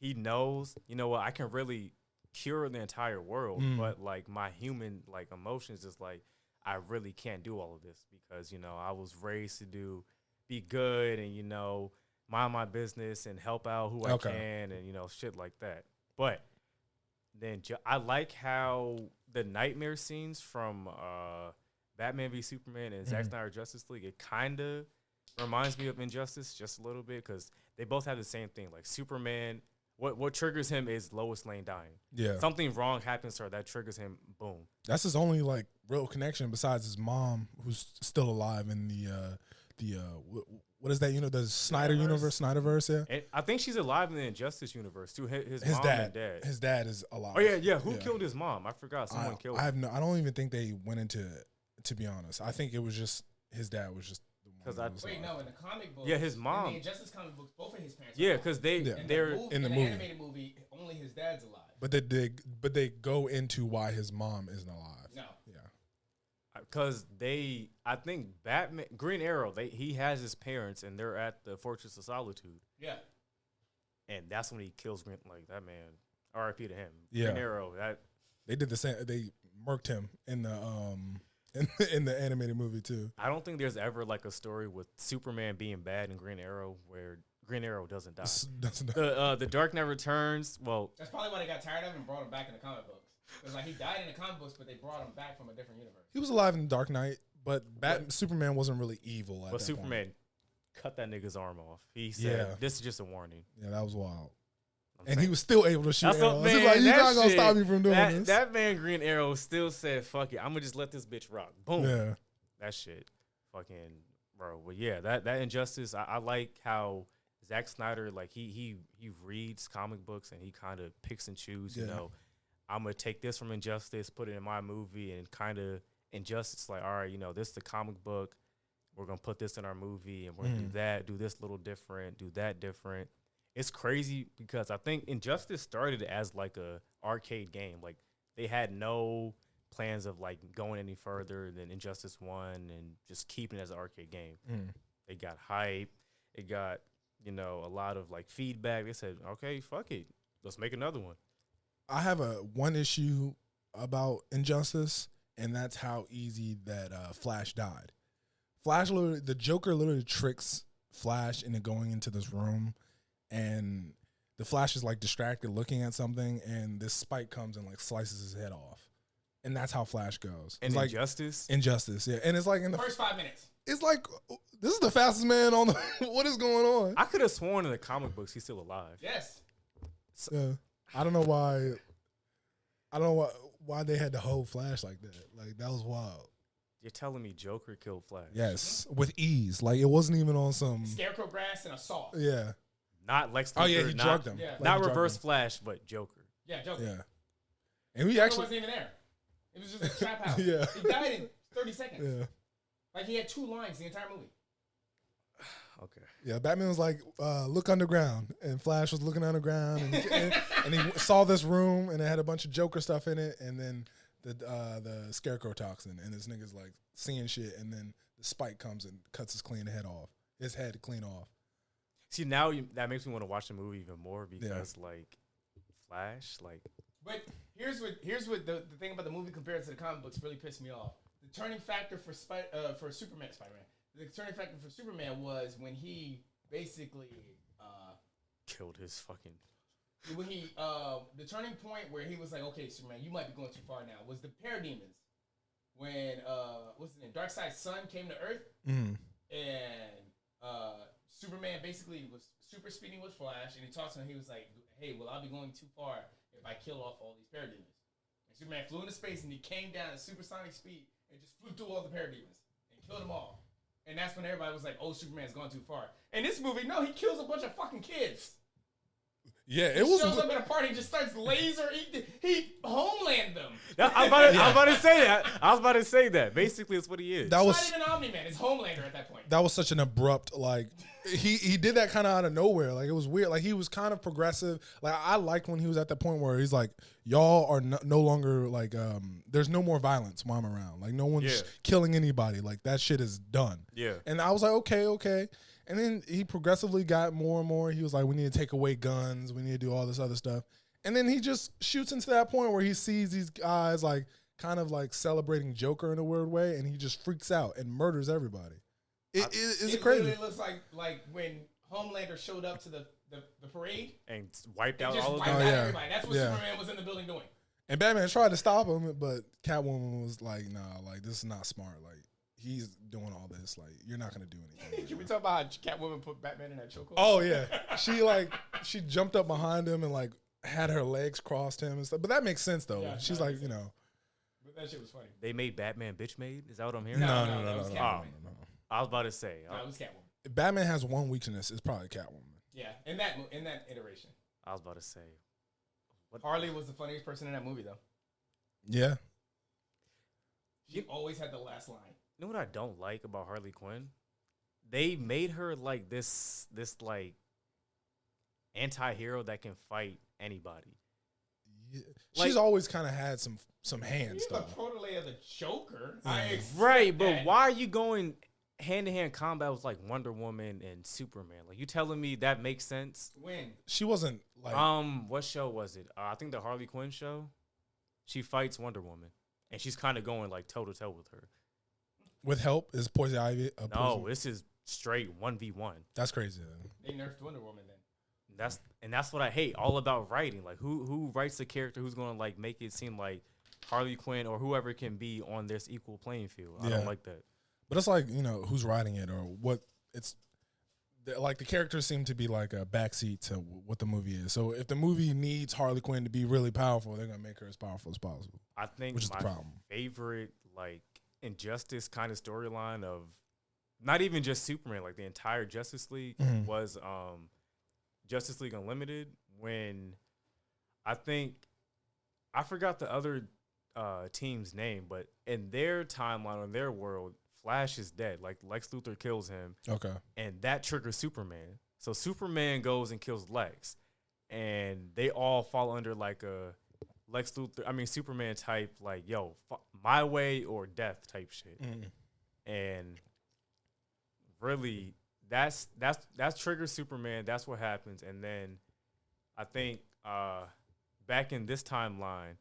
S2: he knows, you know what, I can really cure the entire world, but like my human like emotions is like, I really can't do all of this because, you know, I was raised to be good and, you know, mind my business and help out who I can and, you know, shit like that. But then I like how the nightmare scenes from Batman v Superman and Zack Snyder Justice League, it kind of reminds me of Injustice just a little bit because they both have the same thing. Like Superman, what triggers him is Lois Lane dying. Yeah. Something wrong happens to her that triggers him, boom.
S1: That's his only like real connection besides his mom who's still alive in the what is that, you know, the Snyderverse, yeah.
S2: And I think she's alive in the Injustice universe too. His mom
S1: dad.
S2: And dad.
S1: His dad is alive.
S2: Oh yeah. Who killed his mom? I forgot. Someone killed him.
S1: I don't even think they went into it, to be honest. I think it was just his dad was just
S3: in the comic book.
S2: Yeah, his mom.
S3: In the Injustice comic books, both of his parents.
S2: Yeah, because they're
S3: in the animated movie. Only his dad's alive.
S1: But they go into why his mom isn't alive.
S3: No.
S2: Yeah. Because I think Batman, Green Arrow, he has his parents and they're at the Fortress of Solitude.
S3: Yeah.
S2: And that's when he kills Green, like that man. R.I.P. to him.
S1: Yeah.
S2: Green Arrow.
S1: They did the same. They murked him in the in the animated movie too.
S2: I don't think there's ever like a story with Superman being bad and Green Arrow where Green Arrow doesn't die. The Dark Knight Returns. Well,
S3: that's probably why they got tired of him and brought him back in the comic books. Because like he died in the comic books, but they brought him back from a different universe.
S1: He was alive in the Dark Knight, but Superman wasn't really evil. But
S2: Superman cut that nigga's arm off. He said, "This is just a warning."
S1: Yeah, that was wild. And he was still able to shoot arrows.
S2: Man,
S1: like, you're not going to stop me from doing this.
S2: That man, Green Arrow, still said, fuck it. I'm going to just let this bitch rock. Boom.
S1: Yeah.
S2: That shit. Fucking, bro. But yeah, that Injustice, I like how Zack Snyder, like, he reads comic books and he kind of picks and chooses, you know. I'm going to take this from Injustice, put it in my movie, and kind of Injustice, like, all right, you know, this is the comic book. We're going to put this in our movie, and we're going to do that, do this little different, do that different. It's crazy because I think Injustice started as like a arcade game. Like they had no plans of like going any further than Injustice 1 and just keeping it as an arcade game. It got hype. It got, you know, a lot of like feedback. They said, okay, fuck it. Let's make another one.
S1: I have one issue about Injustice, and that's how easy that Flash died. The Joker literally tricks Flash into going into this room, and the Flash is like distracted looking at something, and this spike comes and like slices his head off. And that's how Flash goes.
S2: And
S1: like Injustice, yeah. And it's like in the
S3: first 5 minutes.
S1: It's like, this is the fastest man on the, what is going on?
S2: I could have sworn in the comic books he's still alive.
S3: Yes.
S1: Yeah. I don't know why they had to hold Flash like that. Like, that was wild.
S2: You're telling me Joker killed Flash?
S1: Yes, with ease. Like, it wasn't even on some
S3: Scarecrow grass and assault.
S1: Yeah.
S2: Not Lex Luthor.
S1: Oh yeah, he drugged him.
S3: Yeah.
S1: Like,
S2: Not
S1: he
S2: Reverse
S1: drugged
S2: Flash, but Joker.
S3: Yeah, Joker.
S1: him. Yeah. And we
S3: Joker
S1: actually
S3: wasn't even there. It was just a trap house.
S1: Yeah.
S3: He died in 30 seconds.
S1: Yeah.
S3: Like, he had 2 lines the entire movie.
S2: Okay.
S1: Yeah, Batman was like, look underground. And Flash was looking underground. And he saw this room, and it had a bunch of Joker stuff in it. And then the Scarecrow toxin. And this nigga's like seeing shit. And then the spike comes and cuts his head clean off.
S2: See, now that makes me want to watch the movie even more because, like, Flash, like.
S3: But here's what the thing about the movie compared to the comic books really pissed me off. The turning factor for Spider-Man. The turning factor for Superman was when he basically
S2: killed his fucking.
S3: When he the turning point where he was like, okay, Superman, you might be going too far now, was the Parademons. When what's his name? Darkseid's son came to Earth, and Superman basically was super speeding with Flash, and he talked to him. He was like, hey, well, I'll be going too far if I kill off all these Parademons. And Superman flew into space, and he came down at supersonic speed and just flew through all the Parademons and killed them all. And that's when everybody was like, oh, Superman's gone too far. In this movie, no, he kills a bunch of fucking kids.
S1: Yeah,
S3: He shows up at a party and just starts he homeland them.
S2: I was about to say that. Basically, it's what he is.
S3: It's not even Omni-Man. It's Homelander at that point.
S1: That was such an abrupt, like, he did that kind of out of nowhere. Like, it was weird. Like, he was kind of progressive. Like, I liked when he was at the point where he's like, y'all are no longer, like, there's no more violence while I'm around. Like, no one's killing anybody. Like, that shit is done.
S2: Yeah.
S1: And I was like, okay. And then he progressively got more and more. He was like, we need to take away guns. We need to do all this other stuff. And then he just shoots into that point where he sees these guys, like, kind of like celebrating Joker in a weird way, and he just freaks out and murders everybody. It's crazy.
S3: It looks like when Homelander showed up to the parade
S2: and wiped out all of
S3: them.
S1: Everybody.
S3: That's what Superman was in the building doing.
S1: And Batman tried to stop him, but Catwoman was like, nah, like, this is not smart. Like, he's doing all this. Like, you're not going to do anything.
S3: Can we talk about how Catwoman put Batman in that chokehold?
S1: Oh, yeah. She jumped up behind him and, like, had her legs crossed him and stuff. But that makes sense, though.
S3: Yeah,
S1: She's like, you know.
S3: But that shit was funny.
S2: They made Batman bitch made? Is that what I'm hearing?
S3: No.
S2: I was about to say.
S3: No, it was Catwoman.
S1: Batman has one weakness. It's probably Catwoman.
S3: Yeah, in that iteration.
S2: I was about to say.
S3: Harley was the funniest person in that movie, though.
S1: Yeah.
S3: She always had the last line.
S2: You know what I don't like about Harley Quinn? They made her like this like anti-hero that can fight anybody.
S1: Yeah. She's always kind of had some hands,
S3: She's
S1: though.
S3: the protege of the Joker.
S2: Right, but why are you going hand-to-hand combat with like Wonder Woman and Superman? Like, you telling me that makes sense?
S3: When?
S1: She wasn't like...
S2: what show was it? I think the Harley Quinn show. She fights Wonder Woman, and she's kind of going like toe-to-toe with her.
S1: With help? Is Poison Ivy?
S2: No, this is straight 1v1.
S1: That's crazy.
S3: They nerfed Wonder Woman then.
S2: That's what I hate all about writing. Like, who writes a character who's going to like make it seem like Harley Quinn or whoever can be on this equal playing field? I don't like that.
S1: But it's like, you know, who's writing it or what it's like. The characters seem to be like a backseat to what the movie is. So if the movie needs Harley Quinn to be really powerful, they're gonna make her as powerful as possible.
S2: I think
S1: which is
S2: my
S1: the problem.
S2: Favorite like Injustice kind of storyline of not even just Superman, like the entire Justice League was Justice League Unlimited, when I forgot the other team's name, but in their timeline, in their world, Flash is dead. Like, Lex Luthor kills him.
S1: Okay.
S2: And that triggers Superman. So Superman goes and kills Lex. And they all fall under like Lex Luthor, I mean Superman type, like, yo, my way or death type shit. And really, that's triggers Superman. That's what happens. And then I think back in this timeline,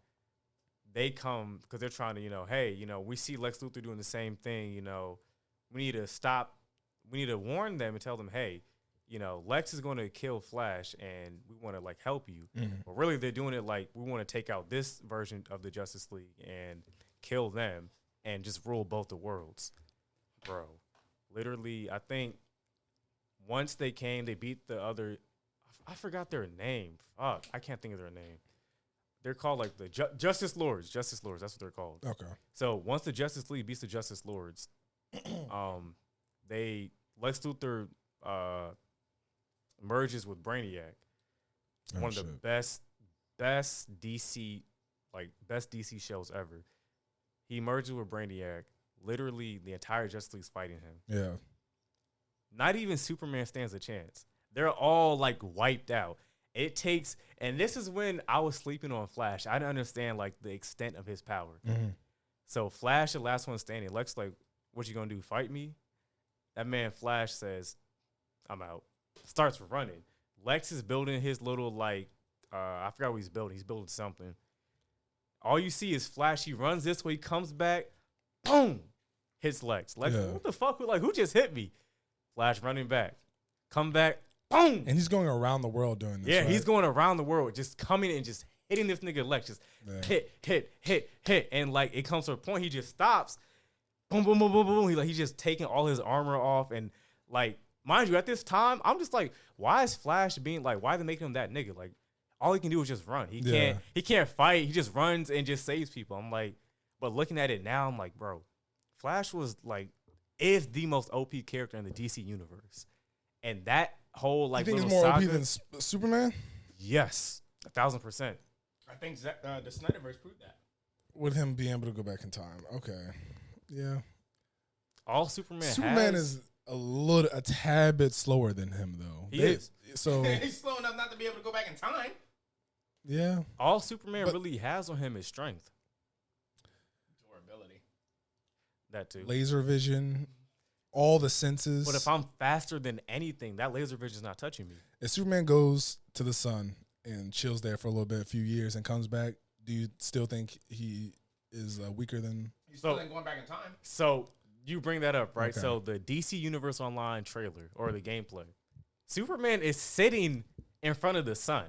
S2: they come because they're trying to, hey, we see Lex Luthor doing the same thing. We need to stop. We need to warn them and tell them, hey, Lex is going to kill Flash, and we want to like help you. But really, they're doing it like we want to take out this version of the Justice League and kill them and just rule both the worlds, bro. Literally, I think once they came, they beat the other. I forgot their name. Fuck, I can't think of their name. They're called like the Justice Lords. Justice Lords. That's what they're called.
S1: Okay.
S2: So once the Justice League beats the Justice Lords, Lex Luthor merges with Brainiac. One of the best DC shows ever. He merges with Brainiac. Literally, the entire Justice League's fighting him.
S1: Yeah.
S2: Not even Superman stands a chance. They're all like wiped out. It takes, and this is when I was sleeping on Flash. I didn't understand like the extent of his power. So Flash, the last one standing. Lex like, what you gonna do? Fight me? That man Flash says, I'm out. Starts running. Lex is building his little like, I forgot what he's building. He's building something. All you see is Flash. He runs this way, comes back, boom, hits Lex. Lex, what the fuck? Like, who just hit me? Flash running back, come back, boom.
S1: And he's going around the world doing this.
S2: Yeah,
S1: right?
S2: he's going around the world, just coming and just hitting this nigga Lex, just hit, and like it comes to a point he just stops, boom, boom, boom, boom, boom. He's just taking all his armor off, and like, mind you, at this time, I'm just like, why is Flash being like, why are they making him that nigga? Like, all he can do is just run. He can't fight. He just runs and just saves people. I'm like, but looking at it now, I'm like, bro, Flash is the most OP character in the DC universe, and that whole like,
S1: you think
S2: little
S1: he's more
S2: saga,
S1: OP than Superman?
S2: Yes, 1,000%.
S3: I think the Snyderverse proved that.
S1: With him being able to go back in time. Okay. Yeah.
S2: All Superman
S1: is a tad bit slower than him, though.
S2: He is.
S1: So
S3: he's slow enough not to be able to go back in time.
S1: Yeah.
S2: All Superman really has on him is strength.
S3: Durability.
S2: That too.
S1: Laser vision, all the senses.
S2: But if I'm faster than anything, that laser vision is not touching me.
S1: If Superman goes to the sun and chills there for a little bit, a few years, and comes back, do you still think he is weaker than?
S3: He's still going back in time.
S2: So you bring that up, right?
S1: Okay.
S2: So the DC Universe Online trailer or the gameplay, Superman is sitting in front of the sun.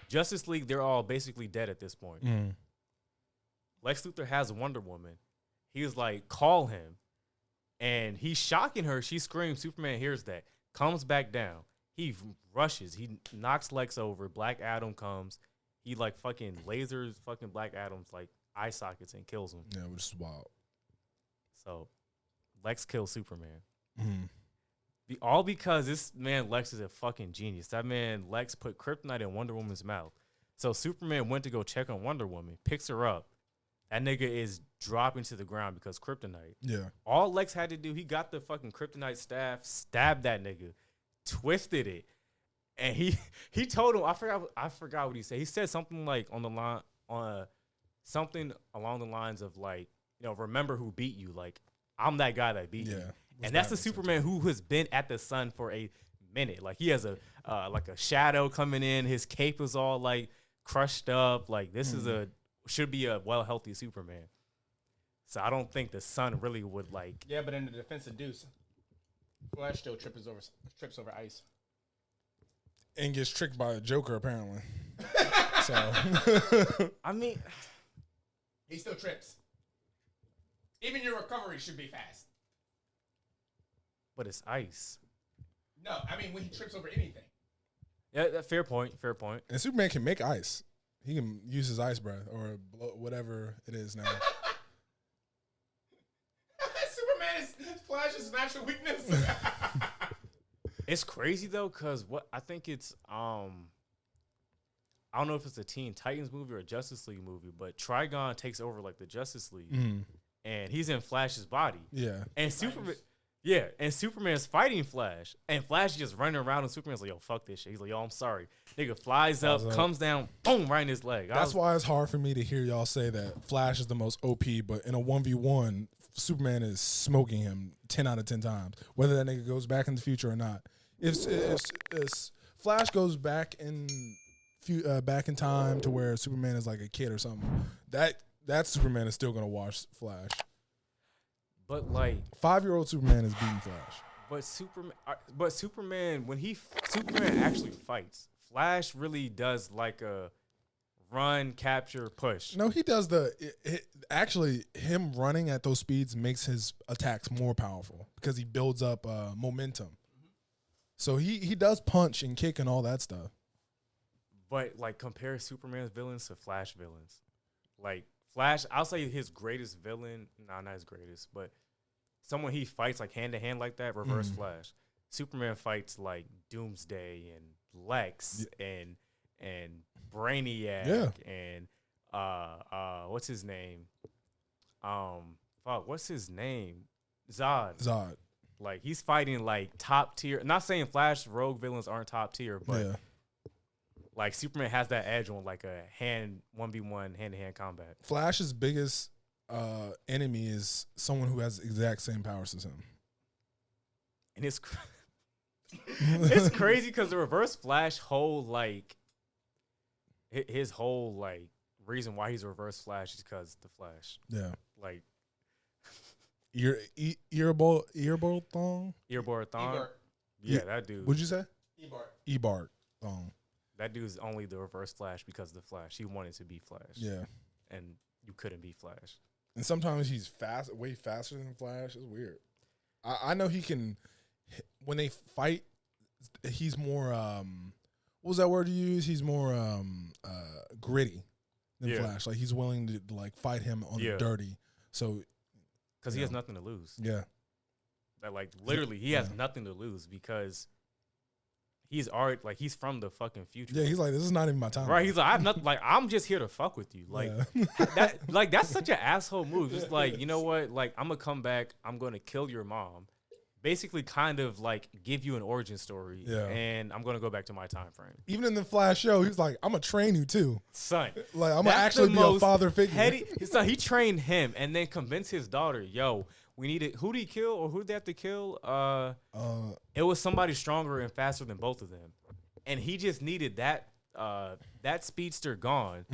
S2: Justice League, they're all basically dead at this point. Lex Luthor has Wonder Woman. He was like, call him. And he's shocking her. She screams. Superman hears that. Comes back down. He rushes. He knocks Lex over. Black Adam comes. He like fucking lasers fucking Black Adam's like eye sockets and kills him.
S1: Yeah, which is wild.
S2: So Lex kills Superman. All because this man Lex is a fucking genius. That man Lex put kryptonite in Wonder Woman's mouth. So Superman went to go check on Wonder Woman, picks her up. That nigga is dropping to the ground because kryptonite.
S1: Yeah.
S2: All Lex had to do, he got the fucking kryptonite staff, stabbed that nigga, twisted it, and he told him, I forgot what he said. He said something like something along the lines of like, remember who beat you? Like, I'm that guy that beat you. And that's the Superman who has been at the sun for a minute. Like, he has a shadow coming in. His cape is all like crushed up. Like, this should be a healthy Superman. So I don't think the sun really would like.
S3: Yeah, but in the defense of Deuce, Flash still trips over ice.
S1: And gets tricked by a Joker, apparently. So
S2: I mean,
S3: he still trips. Even your recovery should be fast.
S2: But it's ice.
S3: No, I mean when he trips over anything.
S2: Yeah, fair point. Fair point.
S1: And Superman can make ice. He can use his ice breath or whatever it is now.
S3: Superman is Flash's natural weakness.
S2: It's crazy though, cause what I think it's I don't know if it's a Teen Titans movie or a Justice League movie, but Trigon takes over like the Justice League, and he's in Flash's body.
S1: Yeah,
S2: and Superman. Yeah, and Superman's fighting Flash, and Flash is just running around, and Superman's like, "Yo, fuck this shit." He's like, "Yo, I'm sorry." Nigga flies up, comes down, boom, right in his leg.
S1: That's why it's hard for me to hear y'all say that Flash is the most OP, but in a 1v1, Superman is smoking him 10 out of 10 times, whether that nigga goes back in the future or not. If Flash goes back in time to where Superman is like a kid or something, that Superman is still gonna watch Flash.
S2: But like
S1: 5-year-old Superman is beating Flash.
S2: But Superman, when Superman actually fights, Flash really does like a run, capture, push.
S1: No, he does actually him running at those speeds makes his attacks more powerful because he builds up momentum. So he does punch and kick and all that stuff.
S2: But like compare Superman's villains to Flash villains. Like Flash, I'll say his greatest villain, not his greatest, but someone he fights like hand to hand like that, Reverse Flash. Superman fights like Doomsday and Lex and Brainiac and what's his name? What's his name? Zod. Like he's fighting like top tier. Not saying Flash rogue villains aren't top tier, but like Superman has that edge on like a 1v1 hand-to-hand combat.
S1: Flash's biggest enemy is someone who has the exact same powers as him.
S2: And it's it's crazy because the Reverse Flash whole like his whole like reason why he's a Reverse Flash is because the Flash.
S1: Yeah.
S2: Like
S1: Earbol thong?
S2: Earbor thong?
S3: Ebert.
S2: Yeah, that dude.
S1: What'd you say?
S3: Ebert
S1: thong.
S2: That dude's only the Reverse Flash because of the Flash. He wanted to be Flash.
S1: Yeah.
S2: And you couldn't be Flash.
S1: And sometimes he's way faster than Flash. It's weird. I know he can, when they fight, he's more, what was that word you use? He's more gritty than Flash. Like he's willing to like fight him on the dirty. So,
S2: because he has nothing to lose.
S1: Yeah.
S2: That like literally he has nothing to lose because he's already like he's from the fucking future.
S1: Yeah, he's like, this is not even my time.
S2: Right. He's like, I'm not like I'm just here to fuck with you. Like that's such an asshole move. Just like, you know what? Like I'm gonna come back, I'm gonna kill your mom. Basically kind of like give you an origin story.
S1: Yeah.
S2: And I'm gonna go back to my time frame.
S1: Even in the Flash show, he's like, I'm gonna train you too.
S2: Son.
S1: Like I'm gonna actually be a father figure.
S2: So he trained him and then convinced his daughter, yo, we needed who did he kill or who did they have to kill? It was somebody stronger and faster than both of them. And he just needed that speedster gone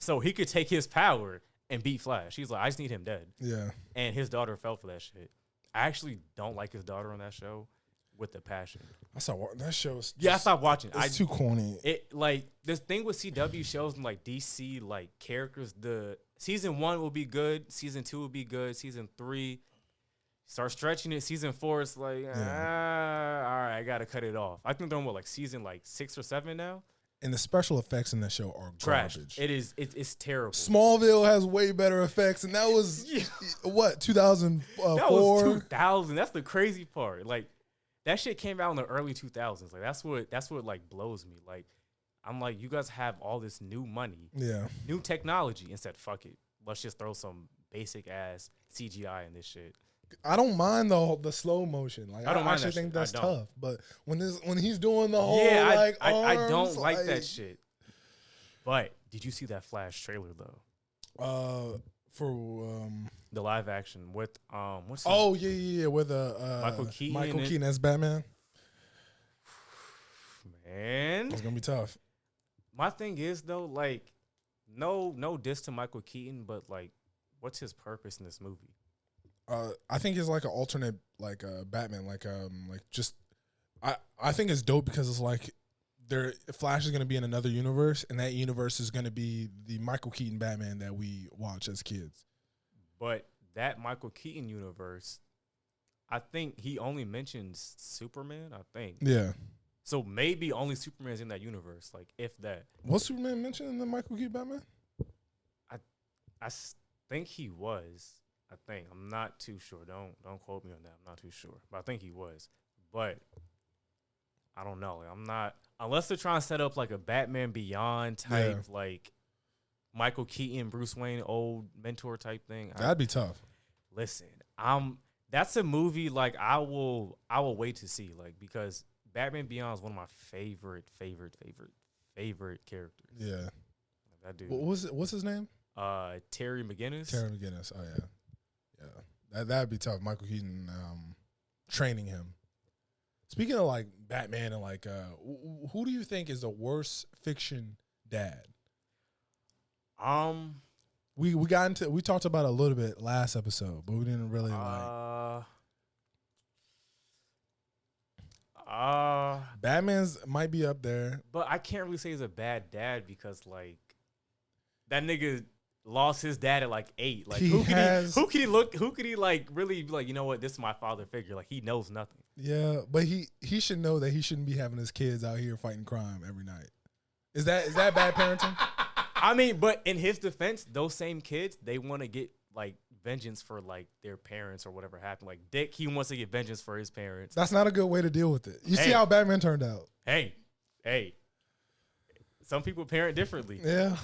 S2: so he could take his power and beat Flash. He's like, I just need him dead.
S1: Yeah.
S2: And his daughter fell for that shit. I actually don't like his daughter on that show with the passion.
S1: I saw that show.
S2: I stopped watching.
S1: It's too corny.
S2: It like this thing with CW shows and like DC like characters. The season 1 will be good. Season 2 will be good. Season 3 start stretching it. Season 4 it's like all right, I gotta cut it off. I think they're on what like season like 6 or 7 now.
S1: And the special effects in that show are
S2: Trash.
S1: garbage.
S2: It is. It's terrible.
S1: Smallville has way better effects, and that was what 2004.
S2: That was 2000. That's the crazy part. Like that shit came out in the early 2000s. Like that's what like blows me. Like I'm like, you guys have all this new money, new technology, and said fuck it, let's just throw some basic ass CGI in this shit.
S1: I don't mind the slow motion. Like I actually think that's tough. But when he's doing the whole arms,
S2: I don't like that shit. But did you see that Flash trailer though?
S1: For
S2: the live action with what's
S1: with Michael Keaton as Batman.
S2: Man,
S1: it's gonna be tough.
S2: My thing is though, like, no diss to Michael Keaton, but like, what's his purpose in this movie?
S1: I think it's like an alternate, like Batman, I think it's dope because it's like Flash is gonna be in another universe, and that universe is gonna be the Michael Keaton Batman that we watch as kids.
S2: But that Michael Keaton universe, I think he only mentions Superman. I think.
S1: Yeah.
S2: So maybe only Superman's in that universe, like if that.
S1: Was Superman mentioned in the Michael Keaton Batman?
S2: I think he was. I think. I'm not too sure. Don't quote me on that. I'm not too sure. But I think he was. But I don't know. Like, I'm not, unless they're trying to set up like a Batman Beyond type, like Michael Keaton, Bruce Wayne, old mentor type thing.
S1: That'd be tough.
S2: Listen, That's a movie like I will wait to see, like, because Batman Beyond is one of my favorite characters.
S1: Yeah.
S2: That dude.
S1: What's his name?
S2: Terry McGinnis.
S1: Terry McGinnis. Oh yeah, yeah. That'd be tough. Michael Keaton training him. Speaking of like Batman and like, who do you think is the worst fiction dad? We talked about it a little bit last episode, but we didn't really Batman's might be up there,
S2: but I can't really say he's a bad dad because like that nigga lost his dad at like 8. Like who could he like really be like, you know what, this is my father figure? Like he knows nothing.
S1: Yeah, but he should know that he shouldn't be having his kids out here fighting crime every night. Is that bad parenting?
S2: I mean, but in his defense, those same kids, they want to get like vengeance for like their parents or whatever happened. Like Dick, he wants to get vengeance for his parents.
S1: That's not a good way to deal with it. You see how Batman turned out.
S2: Hey. Some people parent differently.
S1: Yeah.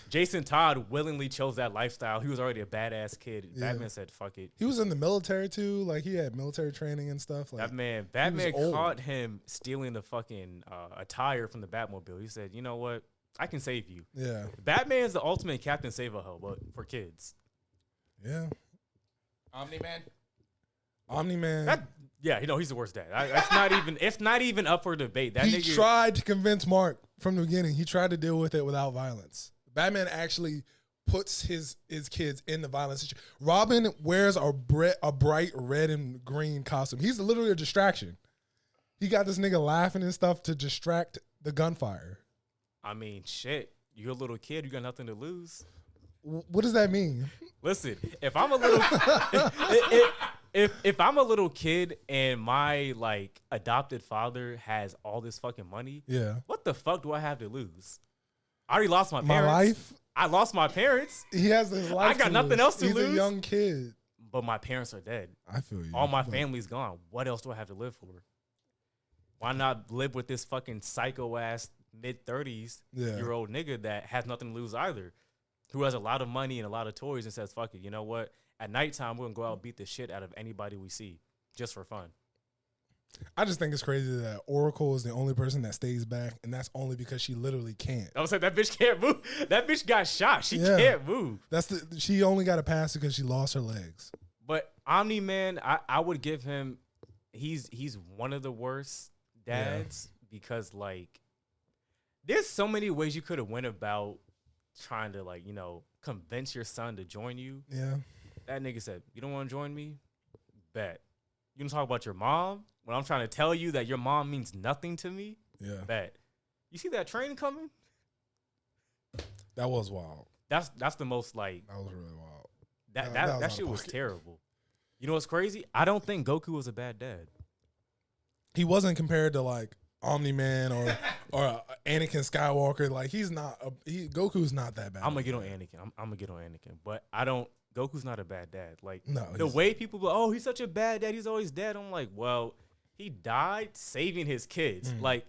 S2: Jason Todd willingly chose that lifestyle. He was already a badass kid. Yeah. Batman said, fuck it.
S1: He was in the military too. Like he had military training and stuff. Like
S2: Batman caught him stealing the fucking attire from the Batmobile. He said, you know what? I can save you.
S1: Yeah.
S2: Batman's the ultimate Captain Save-A-Ho, but for kids.
S1: Yeah.
S3: Omni-Man.
S2: Yeah, he's the worst dad. It's not even up for debate.
S1: He tried to convince Mark from the beginning. He tried to deal with it without violence. Batman actually puts his kids in the violence. Robin wears a bright red and green costume. He's literally a distraction. He got this nigga laughing and stuff to distract the gunfire.
S2: I mean, shit. You're a little kid. You got nothing to lose.
S1: What does that mean?
S2: Listen, if I'm a little if I'm a little kid and my like adopted father has all this fucking money,
S1: yeah,
S2: what the fuck do I have to lose? I already lost my parents.
S1: My life?
S2: I lost my parents.
S1: He has his life.
S2: I got nothing else to lose.
S1: He's a young kid.
S2: But my parents are dead.
S1: I feel you.
S2: All my family's gone. What else do I have to live for? Why not live with this fucking psycho ass mid-30s year old nigga that has nothing to lose either, who has a lot of money and a lot of toys and says, fuck it, you know what? At nighttime, we're going to go out and beat the shit out of anybody we see just for fun.
S1: I just think it's crazy that Oracle is the only person that stays back, and that's only because she literally can't.
S2: I was like, that bitch can't move. That bitch got shot. She can't move.
S1: She only got a pass because she lost her legs.
S2: But Omni-Man, I would give him, he's one of the worst dads because, like, there's so many ways you could have went about trying to, like, you know, convince your son to join you.
S1: Yeah.
S2: That nigga said, you don't want to join me? Bet. You want to talk about your mom? When I'm trying to tell you that your mom means nothing to me?
S1: Yeah.
S2: Bet. You see that train coming?
S1: That was wild.
S2: That's the most, like...
S1: That was really wild.
S2: That shit was terrible. You know what's crazy? I don't think Goku was a bad dad.
S1: He wasn't compared to, like, Omni-Man or Anakin Skywalker. Like, he's not Goku's not that bad.
S2: I'm gonna get on Anakin. I'm gonna get on Anakin, but Goku's not a bad dad. Like,
S1: no,
S2: the way people go, oh, he's such a bad dad, he's always dead. I'm like, well, he died saving his kids. Like,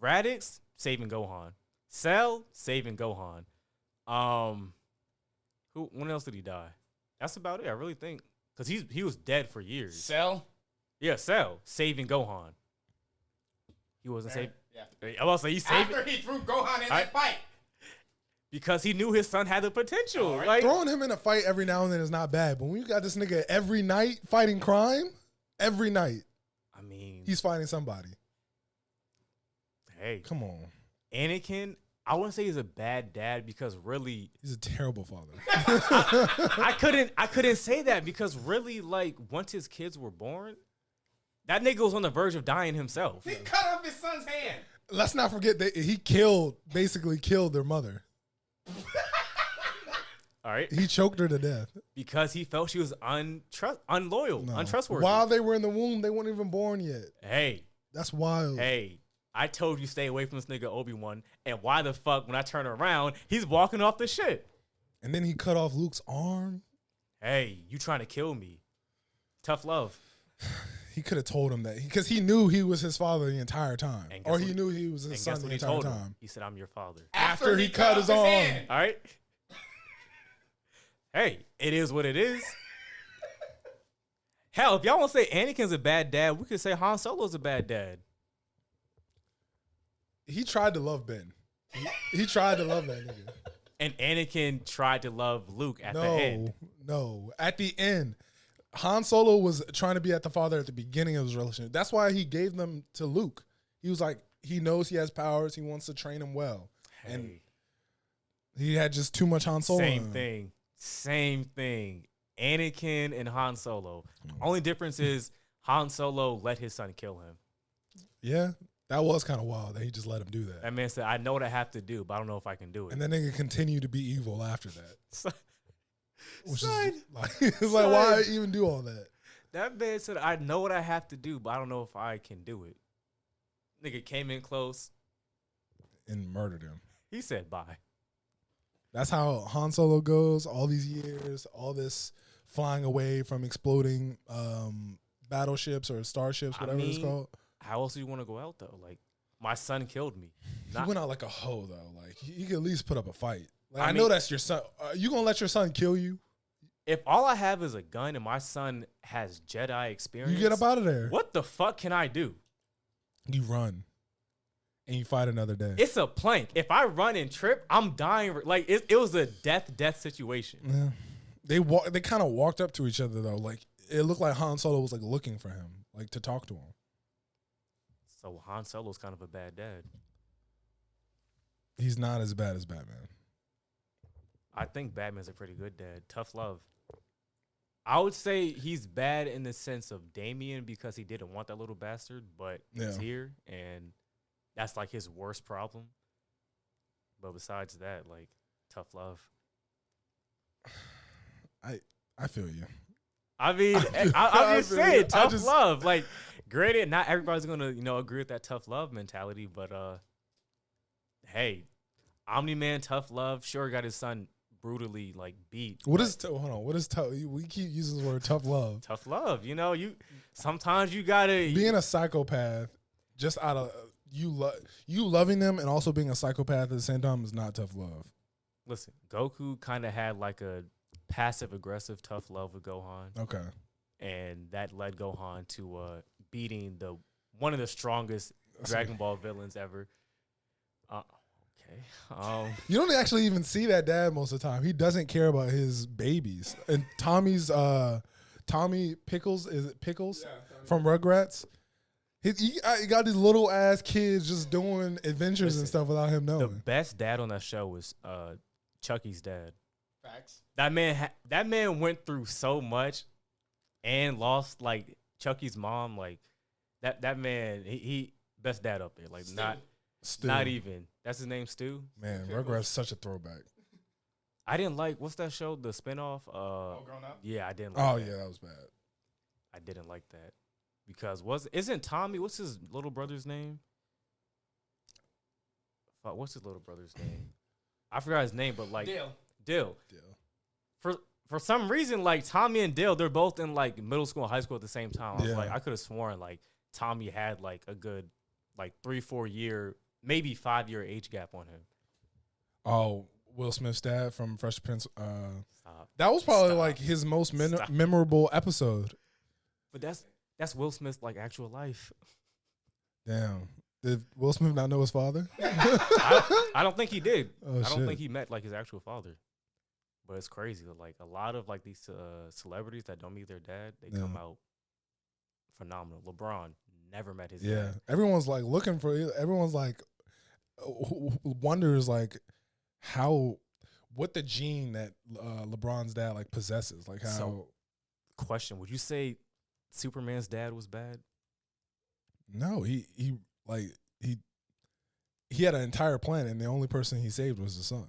S2: Raditz saving Gohan, Cell saving Gohan. When else did he die? That's about it. I really think because he was dead for years.
S3: Cell.
S2: Yeah, Cell saving Gohan. He wasn't saving.
S3: Yeah.
S2: I was say he saved
S3: after he threw Gohan in that fight
S2: because he knew his son had the potential.
S1: Right.
S2: Like,
S1: throwing him in a fight every now and then is not bad, but when you got this nigga every night fighting crime, every night,
S2: I mean,
S1: he's fighting somebody.
S2: Hey,
S1: come on,
S2: Anakin. I wouldn't say he's a bad dad because really
S1: he's a terrible father.
S2: I couldn't say that because really, like, once his kids were born, that nigga was on the verge of dying himself.
S3: He cut off his son's hand.
S1: Let's not forget that he basically killed their mother.
S2: All right.
S1: He choked her to death.
S2: Because he felt she was unloyal, untrustworthy.
S1: While they were in the womb, they weren't even born yet.
S2: Hey.
S1: That's wild.
S2: Hey, I told you stay away from this nigga Obi-Wan, and why the fuck, when I turn around, he's walking off the shit.
S1: And then he cut off Luke's arm.
S2: Hey, you trying to kill me. Tough love.
S1: He could have told him that because he knew he was his father the entire time, or he knew he was his son the entire time.
S2: He said, "I'm your father."
S1: After he cut his arm.
S2: All right. Hey, it is what it is. Hell, if y'all want to say Anakin's a bad dad, we could say Han Solo's a bad dad.
S1: He tried to love Ben. He tried to love that nigga.
S2: And Anakin tried to love Luke at the end.
S1: No. At the end, Han Solo was trying to be at the father at the beginning of his relationship. That's why he gave them to Luke. He was like, he knows he has powers. He wants to train him well.
S2: Hey.
S1: And he had just too much Han Solo.
S2: Same thing. Anakin and Han Solo. Only difference is Han Solo let his son kill him.
S1: Yeah, that was kind of wild that he just let him do that.
S2: That man said, I know what I have to do, but I don't know if I can do it.
S1: And then they could continue to be evil after that. Which
S2: Son,
S1: is like, it's like, why even do all that?
S2: that man said, I know what I have to do, but I don't know if I can do it. Nigga came in close.
S1: And murdered him.
S2: He said bye.
S1: That's how Han Solo goes all these years, all this flying away from exploding battleships or starships, whatever it's called.
S2: How else do you want to go out, though? Like, my son killed me.
S1: He went out like a hoe, though. Like, he could at least put up a fight. Like,
S2: I
S1: know
S2: mean,
S1: that's your son. You going to let your son kill you?
S2: If all I have is a gun and my son has Jedi experience,
S1: You get up out of there.
S2: what the fuck can I do?
S1: You run. And you fight another day.
S2: It's a plank. If I run and trip, I'm dying. Like, it was a death situation.
S1: Yeah. They kind of walked up to each other, though. Like, it looked like Han Solo was, like, looking for him, like, to talk to him.
S2: So Han Solo's kind of a bad dad.
S1: He's not as bad as Batman.
S2: I think Batman's a pretty good dad. Tough love. I would say he's bad in the sense of Damien because he didn't want that little bastard, but he's here, and that's like his worst problem. But besides that, like, tough love.
S1: I feel you.
S2: I mean, I'm just saying, tough
S1: just-
S2: love. Like, granted, not everybody's gonna, agree with that tough love mentality, but hey, Omni-Man, tough love, sure got his son brutally like beat.
S1: Hold on. What is tough? We keep using the word tough love.
S2: Tough love, you sometimes you gotta
S1: Being a psychopath, just out of you loving them and also being a psychopath at the same time is not tough love.
S2: Listen, Goku kind of had like a passive aggressive tough love with Gohan.
S1: Okay.
S2: And that led Gohan to beating one of the strongest Dragon Ball villains ever. Okay.
S1: You don't actually even see that dad most of the time. He doesn't care about his babies. And Tommy Pickles, is it Pickles from Rugrats? He got these little ass kids just doing adventures and stuff without him knowing.
S2: The best dad on that show was Chucky's dad.
S3: Facts.
S2: That man went through so much and lost like Chucky's mom. Like that man, he best dad up there. Like
S1: Stu.
S2: not even. That's his name, Stu.
S1: Man, Rugrats is such a throwback.
S2: I didn't like what's that show? The spinoff.
S3: Grown Up.
S2: Yeah, I didn't. Like
S1: Oh
S2: that.
S1: yeah, that was bad.
S2: I didn't like that because isn't Tommy? What's his little brother's name? Fuck, what's his little brother's name? I forgot his name, but like Dill. For some reason, like Tommy and Dale, they're both in like middle school and high school at the same time. I was like, I could have sworn like Tommy had like a good like 3-4 year, maybe 5-year age gap on him.
S1: Oh, Will Smith's dad from Fresh Prince.
S2: Stop.
S1: That was probably like his most memorable episode.
S2: But that's Will Smith's like actual life.
S1: Damn. Did Will Smith not know his father?
S2: I don't think he did.
S1: Oh,
S2: I don't
S1: shit.
S2: think he met like his actual father. But it's crazy. Like a lot of like these celebrities that don't meet their dad, they come out phenomenal. LeBron never met his dad.
S1: Everyone's like looking for. Everyone's like wonders like what the gene that LeBron's dad like possesses. Like how.
S2: So, question: would you say Superman's dad was bad?
S1: No, he had an entire planet, and the only person he saved was the son.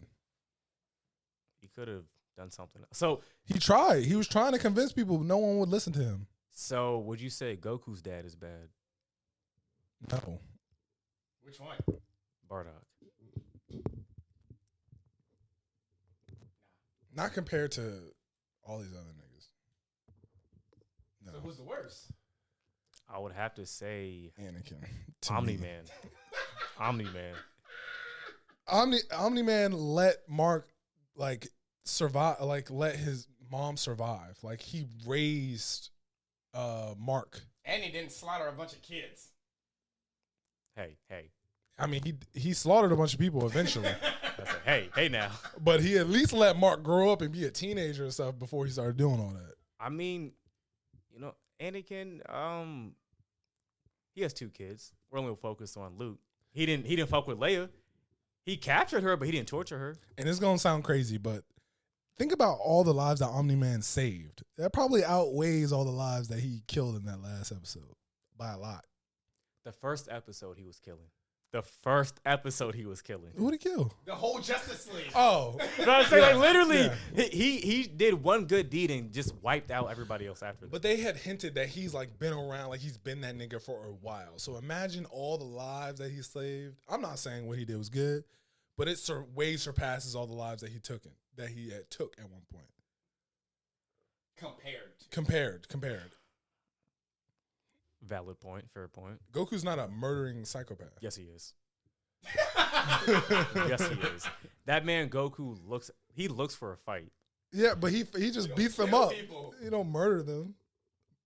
S2: He could have done something. So
S1: he tried. He was trying to convince people, but no one would listen to him.
S2: So would you say Goku's dad is bad?
S1: No.
S3: Which one?
S2: Bardock.
S1: Not compared to all these other niggas. No.
S3: So who's the worst?
S2: I would have to say
S1: Anakin.
S2: Omni-Man. Omni-Man.
S1: Omni-Man let Mark like survive, like let his mom survive. Like he raised Mark.
S3: And he didn't slaughter a bunch of kids.
S2: Hey.
S1: I mean, he slaughtered a bunch of people eventually,
S2: I said, hey now.
S1: but he at least let Mark grow up and be a teenager and stuff before he started doing all that.
S2: I mean, Anakin, he has 2 kids. We're only focused on Luke. He didn't fuck with Leia. He captured her, but he didn't torture her.
S1: And it's gonna sound crazy, but think about all the lives that Omni-Man saved. That probably outweighs all the lives that he killed in that last episode by a lot.
S2: The first episode he was killing.
S1: Who'd he kill?
S3: The whole Justice League.
S1: Oh,
S2: You know what I'm saying? Like literally, he did one good deed and just wiped out everybody else after that.
S1: but they had hinted that he's like been around, like he's been that nigga for a while. So imagine all the lives that he saved. I'm not saying what he did was good, but it way surpasses all the lives that he took at one point. Compared.
S2: Valid point, fair point.
S1: Goku's not a murdering psychopath.
S2: Yes, he is. Yes, he is. That man Goku looks for a fight.
S1: Yeah, but he just beats them
S3: kill
S1: up.
S3: people.
S1: He don't murder them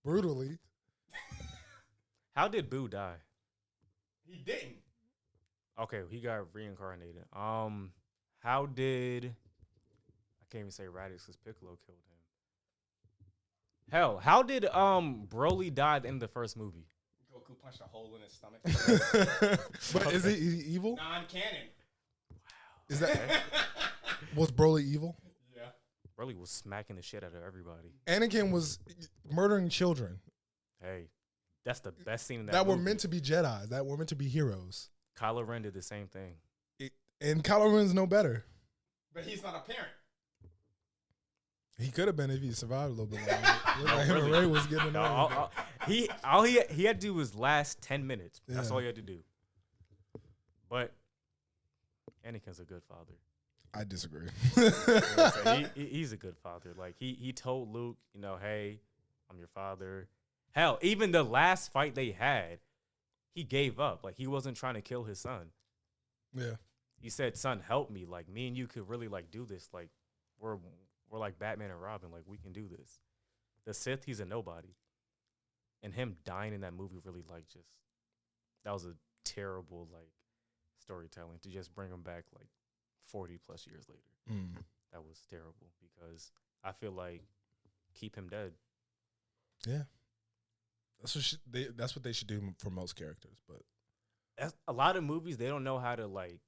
S1: brutally.
S2: How did Boo die?
S3: He didn't.
S2: Okay, he got reincarnated. How did I can't even say Raditz because Piccolo killed him. Hell, how did Broly die at the end of the first movie?
S3: Goku punched a hole in his stomach.
S1: But is he evil?
S3: Non-canon.
S1: Is that was Broly evil?
S3: Yeah.
S2: Broly was smacking the shit out of everybody.
S1: Anakin was murdering children
S2: Hey, that's the best scene in that
S1: that were
S2: movie.
S1: meant to be Jedis, that were meant to be heroes.
S2: Kylo Ren did the same thing.
S1: And Kylo Ren's no better.
S3: But he's not a parent.
S1: He could have been if he survived a little bit longer. Looked like him and Ray was getting
S2: No,
S1: annoyed.
S2: all he had to do was last 10 minutes. That's
S1: Yeah.
S2: all he had to do. But Anakin's a good father.
S1: I disagree.
S2: You know what I'm saying? He's a good father. Like he told Luke, hey, I'm your father. Hell, even the last fight they had, he gave up. Like he wasn't trying to kill his son.
S1: Yeah.
S2: He said, "Son, help me. Like me and you could really like do this. Like we're like Batman and Robin. Like we can do this." The Sith, he's a nobody, and him dying in that movie really that was a terrible like storytelling to just bring him back like 40 plus years later. That was terrible because I feel like keep him dead.
S1: Yeah. That's what they should do for most characters. But
S2: That's, a lot of movies they don't know how to like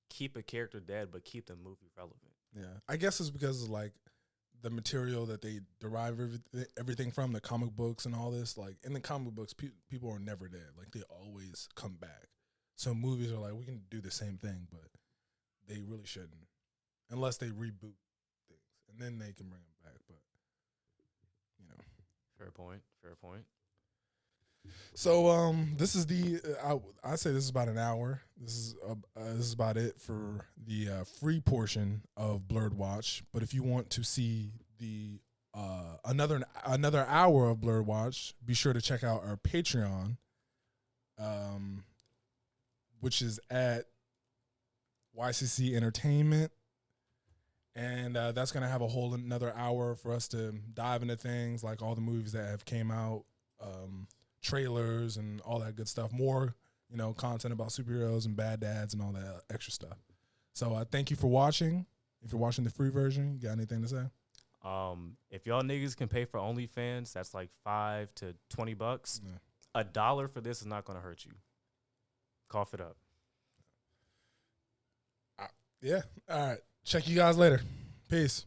S2: keep a character dead but keep the movie relevant.
S1: yeah, I guess it's because of like the material that they derive everything from, the comic books and all this. Like in the comic books, people are never dead. Like they always come back. So movies are like, we can do the same thing, but they really shouldn't, unless they reboot things, and then they can bring them back. But
S2: Fair point.
S1: So this is the I say this is about an hour. This is about it for the free portion of Blurred Watch. But if you want to see the another hour of Blurred Watch, be sure to check out our Patreon, which is at YCC Entertainment. And that's going to have a whole another hour for us to dive into things like all the movies that have came out, trailers and all that good stuff. More, content about superheroes and bad dads and all that extra stuff. So thank you for watching. If you're watching the free version, you got anything to say?
S2: If y'all niggas can pay for OnlyFans, that's like $5 to $20.
S1: Yeah.
S2: $1 for this is not going to hurt you. Cough it up.
S1: Yeah. All right. Check you guys later. Peace.